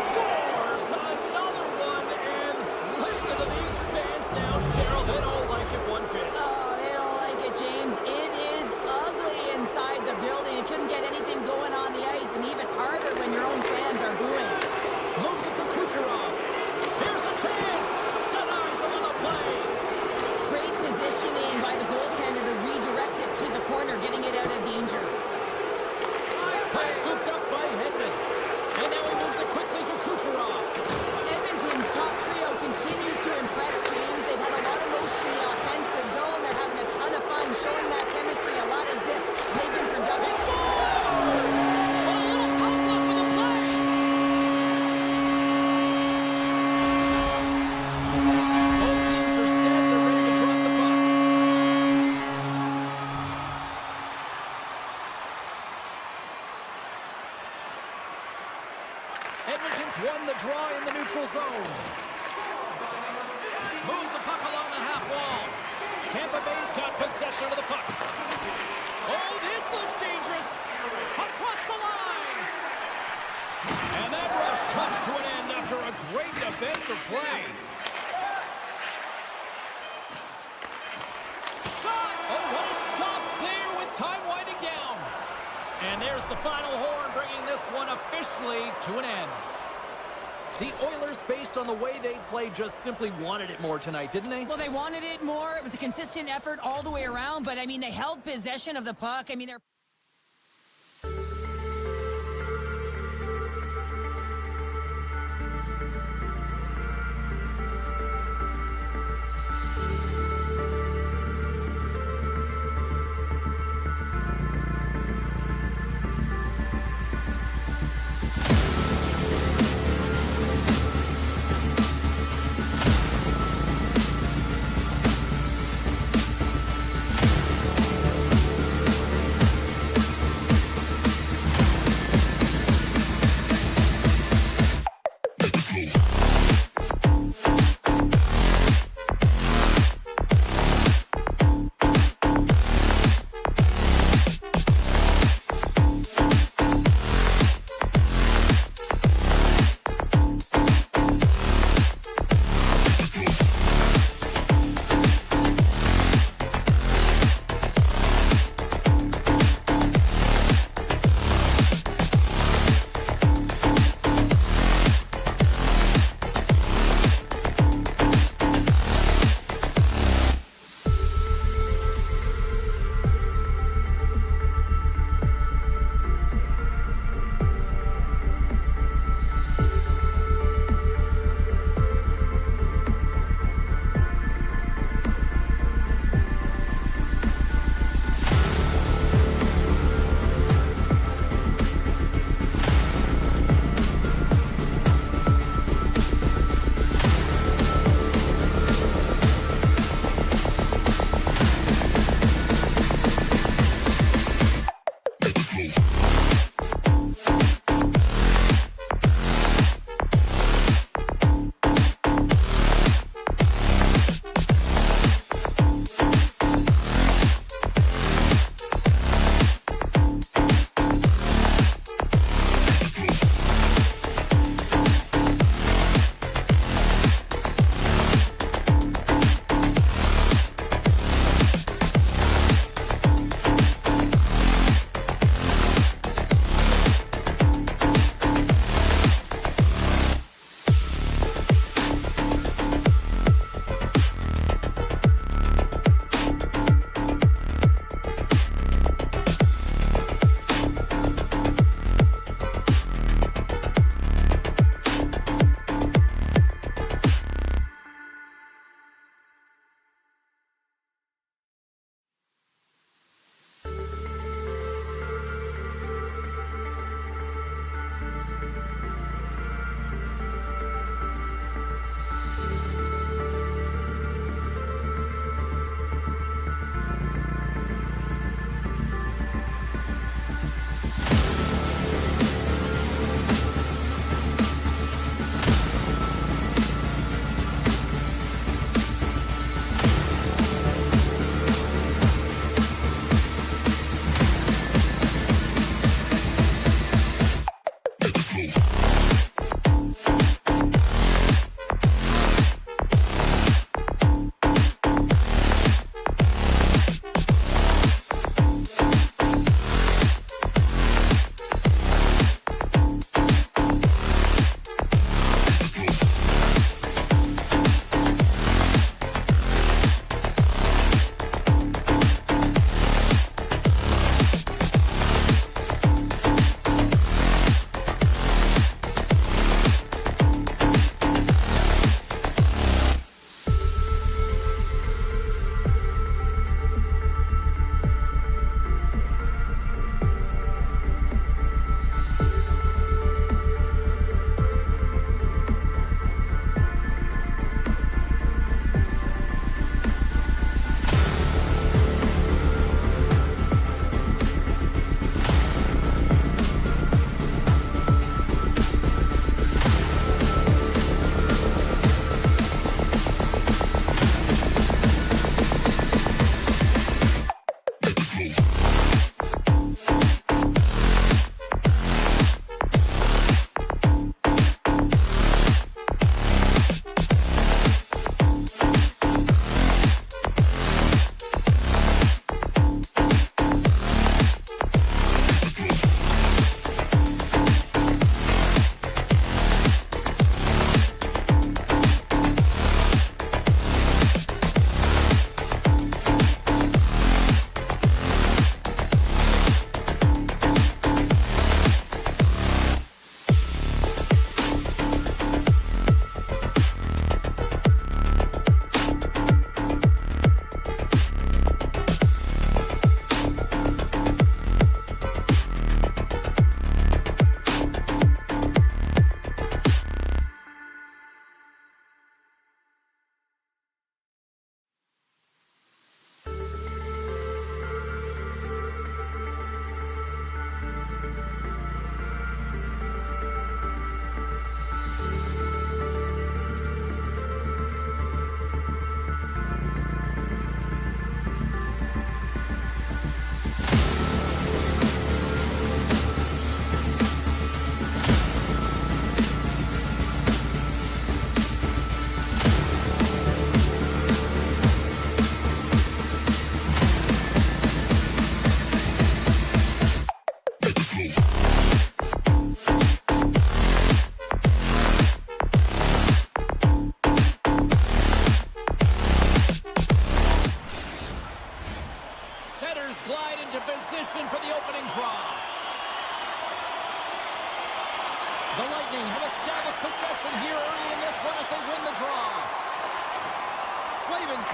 Scores another one, and listen to these fans now, Cheryl. They don't like it one bit. Oh, they don't like it, James. It is ugly inside the building. You couldn't get anything going on the ice, and even harder when your own fans are booing. Moves it to Kucherov. Here's a chance. Denies him on the play. Great positioning by the goaltender to redirect it to the corner, getting it out of danger. Puck scooped up by Hedman. And now he moves it quickly to Kucherov. Edmonton's top trio continues to impress, James. They've had a lot of motion in the offensive zone. They're having a ton of fun showing that chemistry, a lot of zip. They've been productive. Scores! A little pop-up for the play. Both teams are set. They're ready to drop the puck. Edmonton's won the draw in the neutral zone. Moves the puck along the half wall. Tampa Bay's got possession of the puck. Oh, this looks dangerous. Across the line. And that rush comes to an end after a great defensive play. Shot! Oh, what a stop there with time winding down. And there's the final horn, bringing this one officially to an end. The Oilers, based on the way they played, just simply wanted it more tonight, didn't they? Well, they wanted it more. It was a consistent effort all the way around, but, I mean, they held possession of the puck. I mean, they're...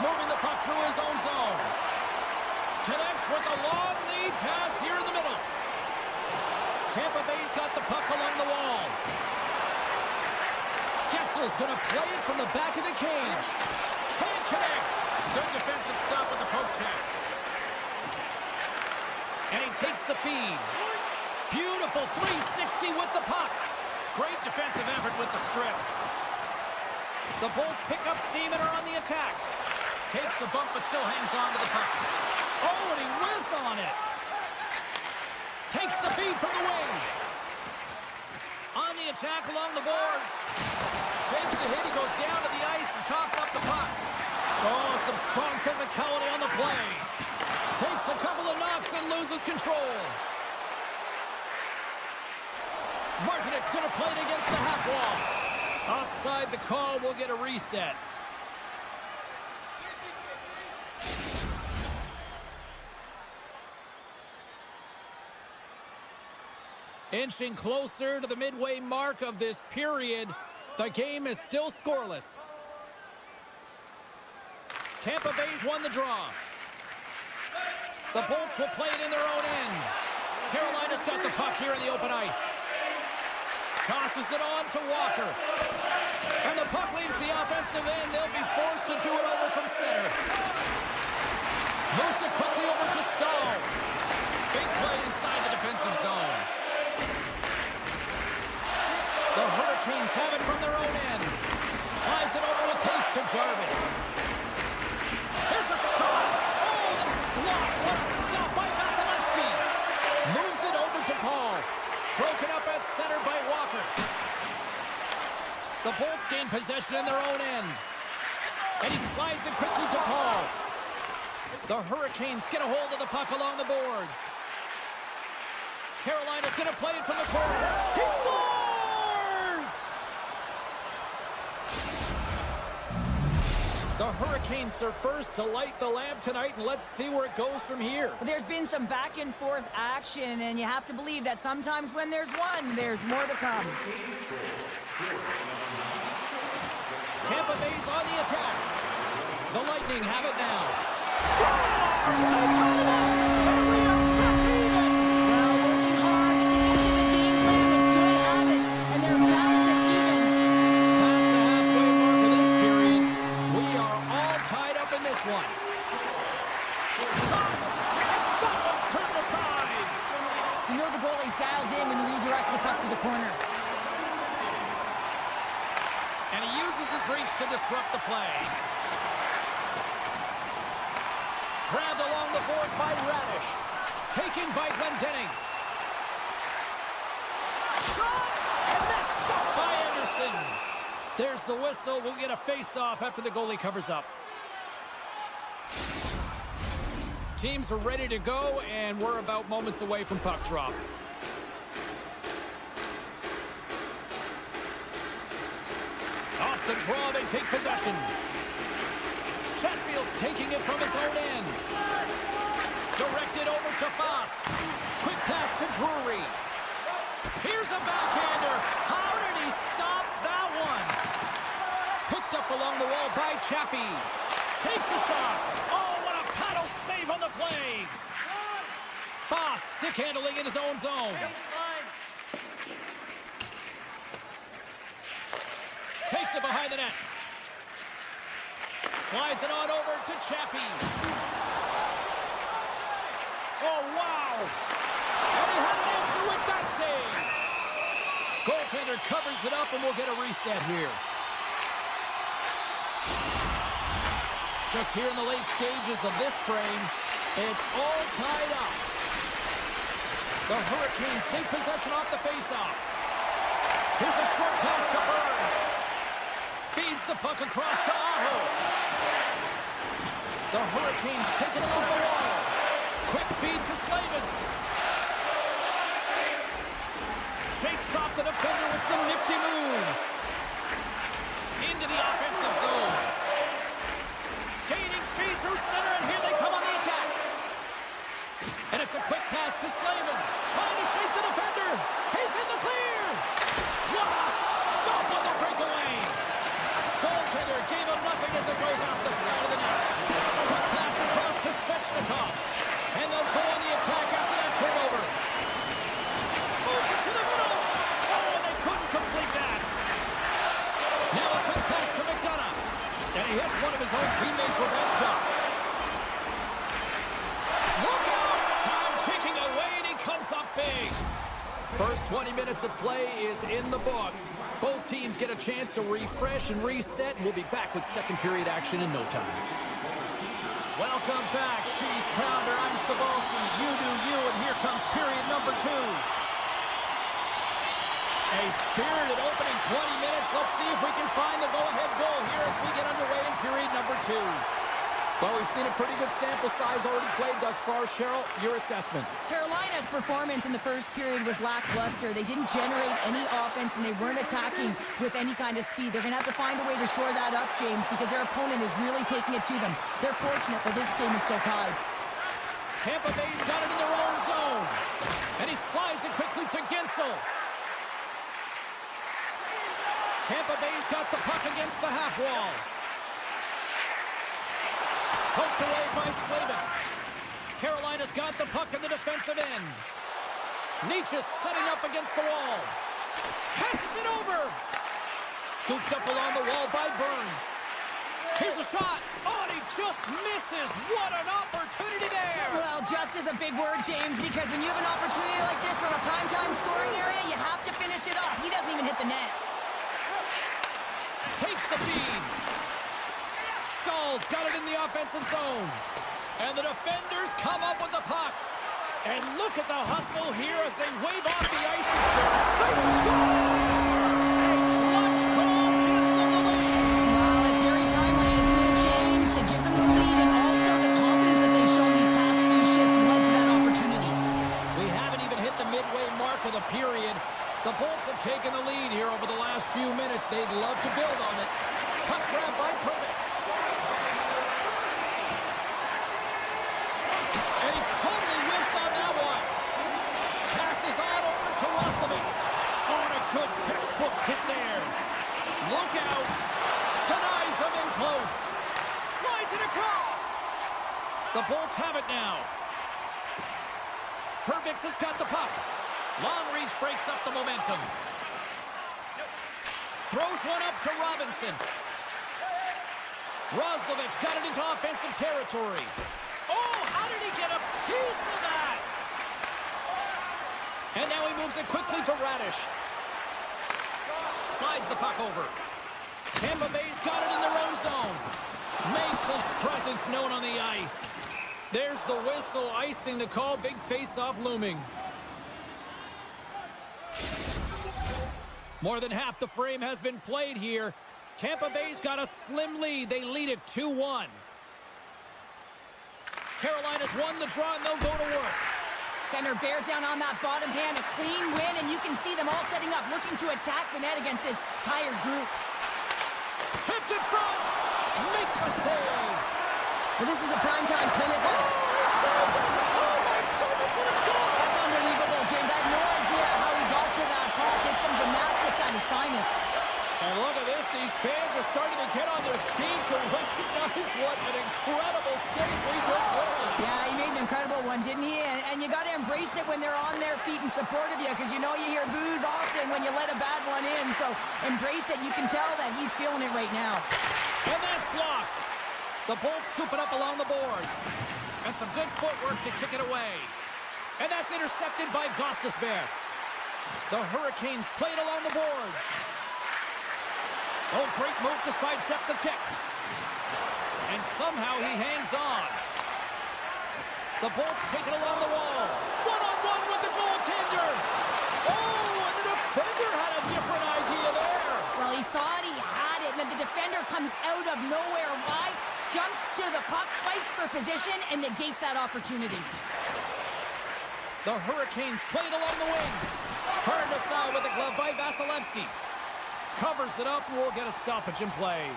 moving the puck through his own zone. Connects with a long lead pass here in the middle. Tampa Bay's got the puck along the wall. Getzel's going to play it from the back of the cage. Can't connect. Good defensive stop with the poke check. And he takes the feed. Beautiful 360 with the puck. Great defensive effort with the strip. The Bolts pick up steam and are on the attack. Takes a bump but still hangs on to the puck. Oh, and he whiffs on it. Takes the feed from the wing. On the attack along the boards. Takes a hit, he goes down to the ice and coughs up the puck. Oh, some strong physicality on the play. Takes a couple of knocks and loses control. Martinek's going to play it against the half wall. Offside the call, will get a reset. Inching closer to the midway mark of this period, the game is still scoreless. Tampa Bay's won the draw. The Bolts will play it in their own end. Carolina's got the puck here in the open ice. Tosses it on to Walker. And the puck leaves the offensive end. They'll be forced to do it over from center. Moves it quickly over to Stahl. Big play inside the defensive zone. The Hurricanes have it from their own end. Slides it over with pace to Jarvis. Here's a shot. Oh, that's blocked. What a stop by Vasilevsky. Moves it over to Paul. Broken up at center by Walker. The Bolts gain possession in their own end. And he slides it quickly to Paul. The Hurricanes get a hold of the puck along the boards. Carolina's going to play it from the corner. He scores! The Hurricanes are first to light the lamp tonight, and let's see where it goes from here. There's been some back and forth action, and you have to believe that sometimes when there's one, there's more to come. Tampa Bay's on the attack. The Lightning have it now. Scores! They tie it up! And we are back even! Well, working hard, sticking to the game plan with good habits, and they're back to evens. Past the halfway mark of this period, we are all tied up in this one. And that one's turned aside. You know the goalie's dialed in when he redirects the puck to the corner. And he uses his reach to disrupt the play. Grabbed along the boards by Radish. Taken by Glendening. Shot! And that's stopped by Anderson. There's the whistle. We'll get a face-off after the goalie covers up. Teams are ready to go, and we're about moments away from puck drop. Off the draw, they take possession. Chatfield's taking it from his own end. Directed over to Fast. Quick pass to Drury. Here's a backhander. How did he stop that one? Picked up along the wall by Chappie. Takes a shot. Oh, what a paddle save on the play. Fast stick handling in his own zone. Takes it behind the net. Slides it on over to Chappie. Oh, wow. And he had an answer with that save. Goaltender covers it up, and we'll get a reset here. Just here in the late stages of this frame, it's all tied up. The Hurricanes take possession off the faceoff. Here's a short pass to Burns. Feeds the puck across to Aho. The Hurricanes take it along the wall. Quick feed to Slavin. Shakes off the defender with some nifty moves. Into the offensive zone. Gaining speed through center, and here they come on the attack. And it's a quick pass to Slavin. Trying to shake the defender. He's in the clear. What a stop on the breakaway. Goaltender gave him nothing as it goes off the side of the net. Quick pass across to Svechnikov. And they'll go on the attack after that turnover. Moves it to the middle. Oh, and they couldn't complete that. Now a quick pass to McDonough. And he hits one of his own teammates with that shot. Look out! Time ticking away, and he comes up big. First 20 minutes of play is in the books. Both teams get a chance to refresh and reset, and we'll be back with second period action in no time. Welcome back, She's Pounder. I'm Cebulski. You do you, and here comes period number 2. A spirited opening 20 minutes. Let's see if we can find the go-ahead goal here as we get underway in period number 2. Well, we've seen a pretty good sample size already played thus far. Cheryl, your assessment. Carolina's performance in the first period was lackluster. They didn't generate any offense, and they weren't attacking with any kind of speed. They're going to have to find a way to shore that up, James, because their opponent is really taking it to them. They're fortunate that this game is still tied. Tampa Bay's got it in their own zone. And he slides it quickly to Gensel. Tampa Bay's got the puck against the half wall. Poked away by Slavin. Carolina's got the puck in the defensive end. Nietzsche setting up against the wall. Passes it over. Scooped up along the wall by Burns. Here's a shot. Oh, and he just misses. What an opportunity there. Well, just is a big word, James, because when you have an opportunity like this from a primetime scoring area, you have to finish it off. He doesn't even hit the net. Takes the feed. Stahl's got it in the offensive zone. And the defenders come up with the puck. And look at the hustle here as they wave off the icing shirt. They score! A clutch goal lead here over the last few minutes. They'd love to build on it. Puck grab by Kratos. And he totally whiffs on that one. Passes on over to Roslovic. On a good textbook hit there. Look out. Denies him in close. Slides it across. The Bolts have it now. Hervix has got the puck. Long reach breaks up the momentum. Throws one up to Robinson. Roslovic's got it into offensive territory. Oh, how did he get a piece of that? And now he moves it quickly to Radish. Slides the puck over. Tampa Bay's got it in their own zone. Makes his presence known on the ice. There's the whistle, icing the call. Big face-off looming. More than half the frame has been played here. Tampa Bay's got a slim lead. They lead it 2-1. Carolina's won the draw, and they'll go to work. Center bears down on that bottom hand. A clean win, and you can see them all setting up, looking to attack the net against this tired group. Tipped in front. Makes a save. Well, this is a primetime clinic. Oh, my goodness, what a stop. That's unbelievable, James. I have no idea how he got to that puck. It's some gymnastics at its finest. And look at this. These fans are starting to get on their feet to recognize what an incredible save we just witnessed. Yeah, he made an incredible one, didn't he? And you got to embrace it when they're on their feet in support of you, because you know you hear boos often when you let a bad one in. So embrace it. You can tell that he's feeling it right now. And that's blocked. The Bolts scoop it up along the boards. And some good footwork to kick it away. And that's intercepted by Gostisbehere. The Hurricanes played along the boards. Oh, great move to sidestep the check. And somehow he hangs on. The Bolts take it along the wall. One-on-one with the goaltender. Oh, and the defender had a different idea there. Well, he thought he had it, and then the defender comes out of nowhere. Why? Jumps to the puck, fights for position, and negates that opportunity. The Hurricanes played along the wing. Turned aside with a glove by Vasilevsky. Covers it up, and we'll get a stoppage in play.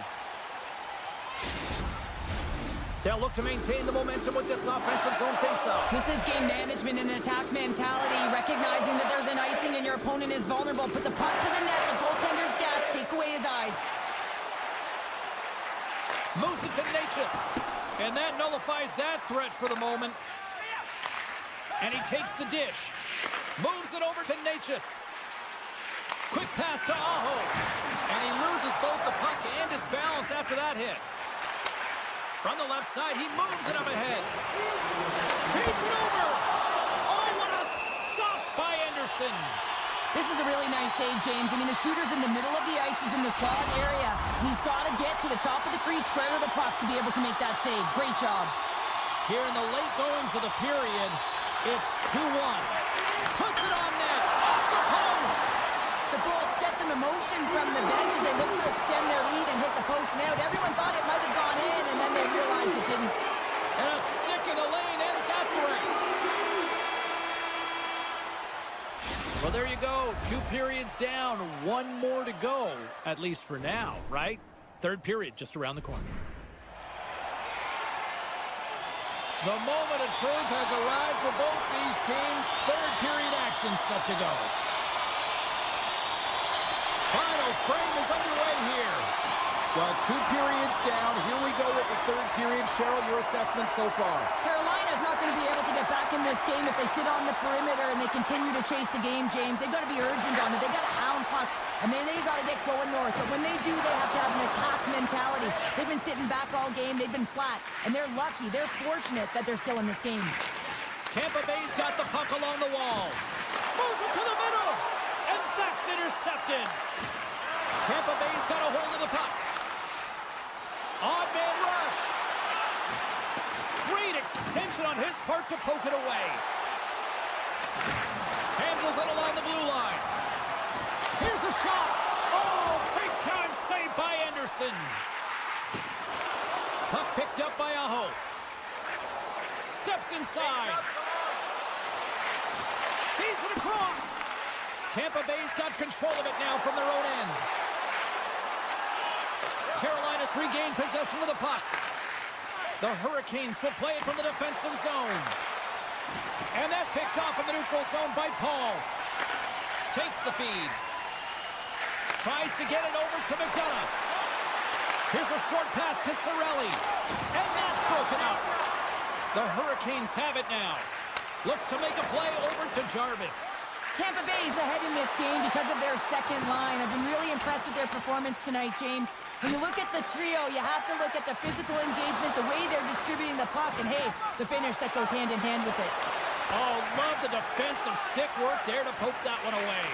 They'll look to maintain the momentum with this offensive zone faceoff. This is game management and attack mentality, recognizing that there's an icing and your opponent is vulnerable. Put the puck to the net, the goaltender's gas, take away his eyes. Moves it to Natchez. And that nullifies that threat for the moment. And he takes the dish. Moves it over to Natchez. Quick pass to Aho. And he loses both the puck and his balance after that hit. From the left side, he moves it up ahead. Feeds it over. Oh, what a stop by Anderson. This is a really nice save, James. I mean, the shooter's in the middle of the ice. He's in the slot area. And he's got to get to the top of the crease, square to the puck to be able to make that save. Great job. Here in the late goings of the period, it's 2-1. Puts it on net. Off the post. The Bolts get some emotion from the bench as they look to extend their lead and hit the post and out. Everyone thought it might have gone in, and then they realized it didn't. And a stick in the lane ends that threat. Well, there you go. 2 periods down, 1 more to go, at least for now, right? Third period just around the corner. The moment of truth has arrived for both these teams. Third period action set to go. Final frame is underway here. Well, 2 periods down. Here we go with the third period. Cheryl, your assessment so far? Carolina's not going to be able to get back in this game if they sit on the perimeter and they continue to chase the game, James. They've got to be urgent on it. They've got to hound pucks, and then they've got to get going north. But when they do, they have to have an attack mentality. They've been sitting back all game. They've been flat, and they're lucky. They're fortunate that they're still in this game. Tampa Bay's got the puck along the wall. Moves it to the middle, and that's intercepted. Tampa Bay's got a hold of the puck. Odd man rush. Great extension on his part to poke it away. Handles it along the blue line. Here's a shot. Oh, big time save by Anderson. Puck picked up by Aho. Steps inside. Feeds it across. Tampa Bay's got control of it now from their own end. Carolina's regained possession of the puck. The Hurricanes will play it from the defensive zone. And that's picked off in the neutral zone by Paul. Takes the feed. Tries to get it over to McDonough. Here's a short pass to Cirelli. And that's broken up. The Hurricanes have it now. Looks to make a play over to Jarvis. Tampa Bay's ahead in this game because of their second line. I've been really impressed with their performance tonight, James. When you look at the trio, you have to look at the physical engagement, the way they're distributing the puck, and hey, the finish that goes hand in hand with it. Oh, love the defensive stick work there to poke that one away.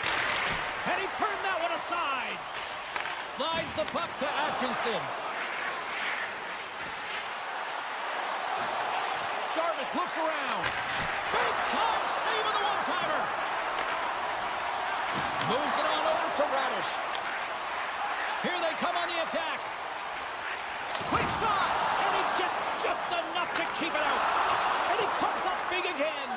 And he turned that one aside. Slides the puck to Atkinson. Jarvis looks around. Big time save on the one-timer. Moves it on over to Radish. Here they come on the attack. Quick shot, and he gets just enough to keep it out. And he comes up big again.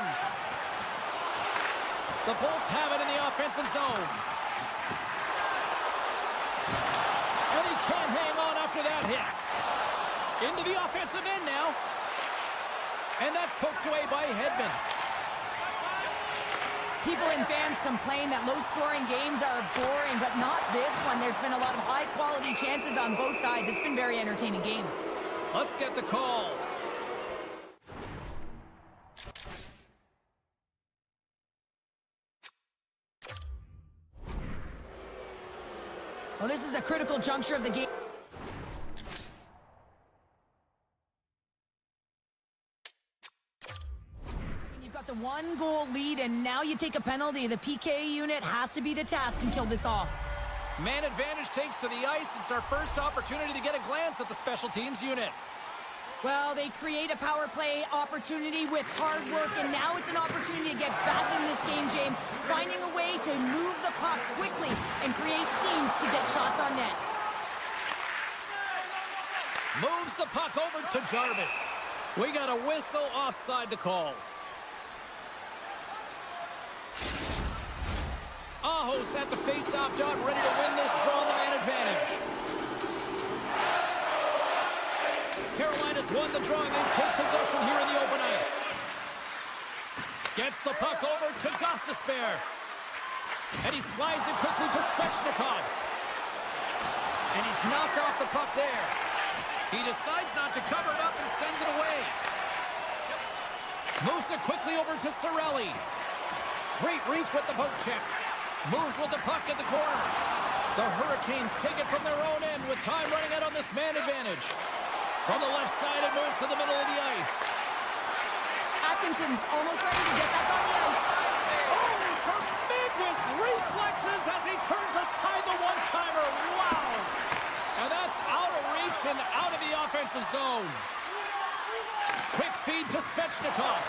The Bolts have it in the offensive zone. And he can't hang on after that hit. Into the offensive end now. And that's poked away by Hedman. People and fans complain that low-scoring games are boring, but not this one. There's been a lot of high-quality chances on both sides. It's been a very entertaining game. Let's get the call. Well, this is a critical juncture of the game. The one-goal lead, and now you take a penalty. The PK unit has to be to task and kill this off. Man advantage takes to the ice. It's our first opportunity to get a glance at the special teams unit. Well, they create a power play opportunity with hard work, and now it's an opportunity to get back in this game, James. Finding a way to move the puck quickly and create seams to get shots on net. Moves the puck over to Jarvis. We got a whistle offside to call. Aho's at the face-off dot, ready to win this draw on the man advantage. Carolina's won the draw, and they take possession here in the open ice. Gets the puck over to Gostisbehere. And he slides it quickly to Svechnikov. And he's knocked off the puck there. He decides not to cover it up and sends it away. Moves it quickly over to Cirelli. Great reach with the poke check. Moves with the puck at the corner. The Hurricanes take it from their own end with time running out on this man advantage. From the left side, it moves to the middle of the ice. Atkinson's almost ready to get back on the ice. Oh, tremendous reflexes as he turns aside the one-timer. Wow! And that's out of reach and out of the offensive zone. Quick feed to Svechnikov.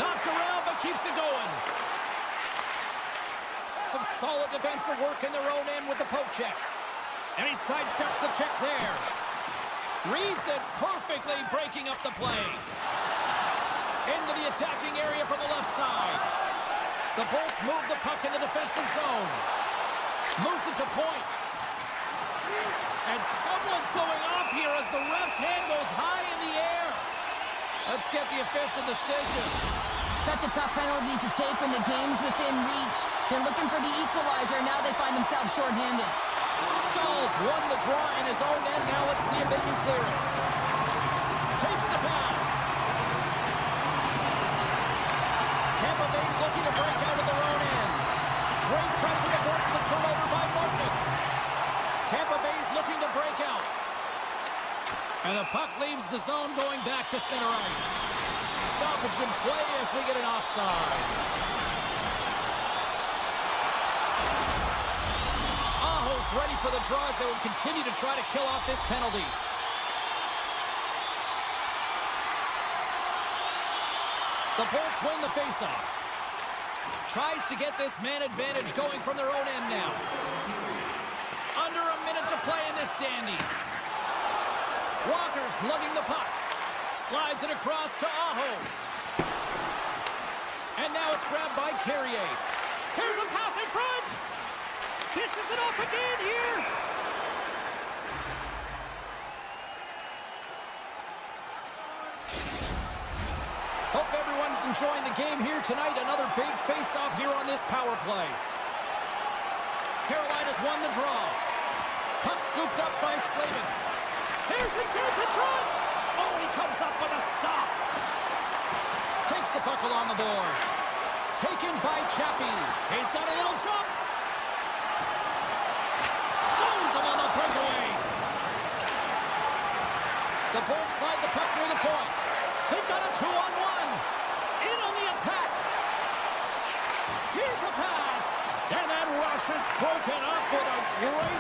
Knocked around, but keeps it going. Some solid defensive work in their own end with the poke check. And he sidesteps the check there. Reads it perfectly, breaking up the play. Into the attacking area from the left side. The Bolts move the puck in the defensive zone. Moves it to point. And someone's going off here as the ref's hand goes high in the air. Let's get the official decision. Such a tough penalty to take when the game's within reach. They're looking for the equalizer. Now they find themselves shorthanded. Stahls won the draw in his own end. Now let's see if they can clear it. Takes the pass. Tampa Bay's looking to break out of their own end. Great pressure to force the turnover by Martin. Tampa Bay's looking to break out. And the puck leaves the zone going back to center ice. Stoppage in play as we get an offside. Aho's ready for the draw as they will continue to try to kill off this penalty. The Bolts win the faceoff. Tries to get this man advantage going from their own end now. Under a minute to play in this dandy. Walker's lugging the puck. Slides it across to Aho. And now it's grabbed by Carrier. Here's a pass in front. Dishes it off again here. Hope everyone's enjoying the game here tonight. Another big face-off here on this power play. Carolina's won the draw. Puck scooped up by Slavin. Here's the chance in front. Oh, he comes up with a stop. Takes the puck along the boards. Taken by Chappie. He's got a little jump. Stones him on the breakaway. The Bulls slide the puck near the point. They've got a 2-on-1. In on the attack. Here's a pass. And that rush is broken up with a great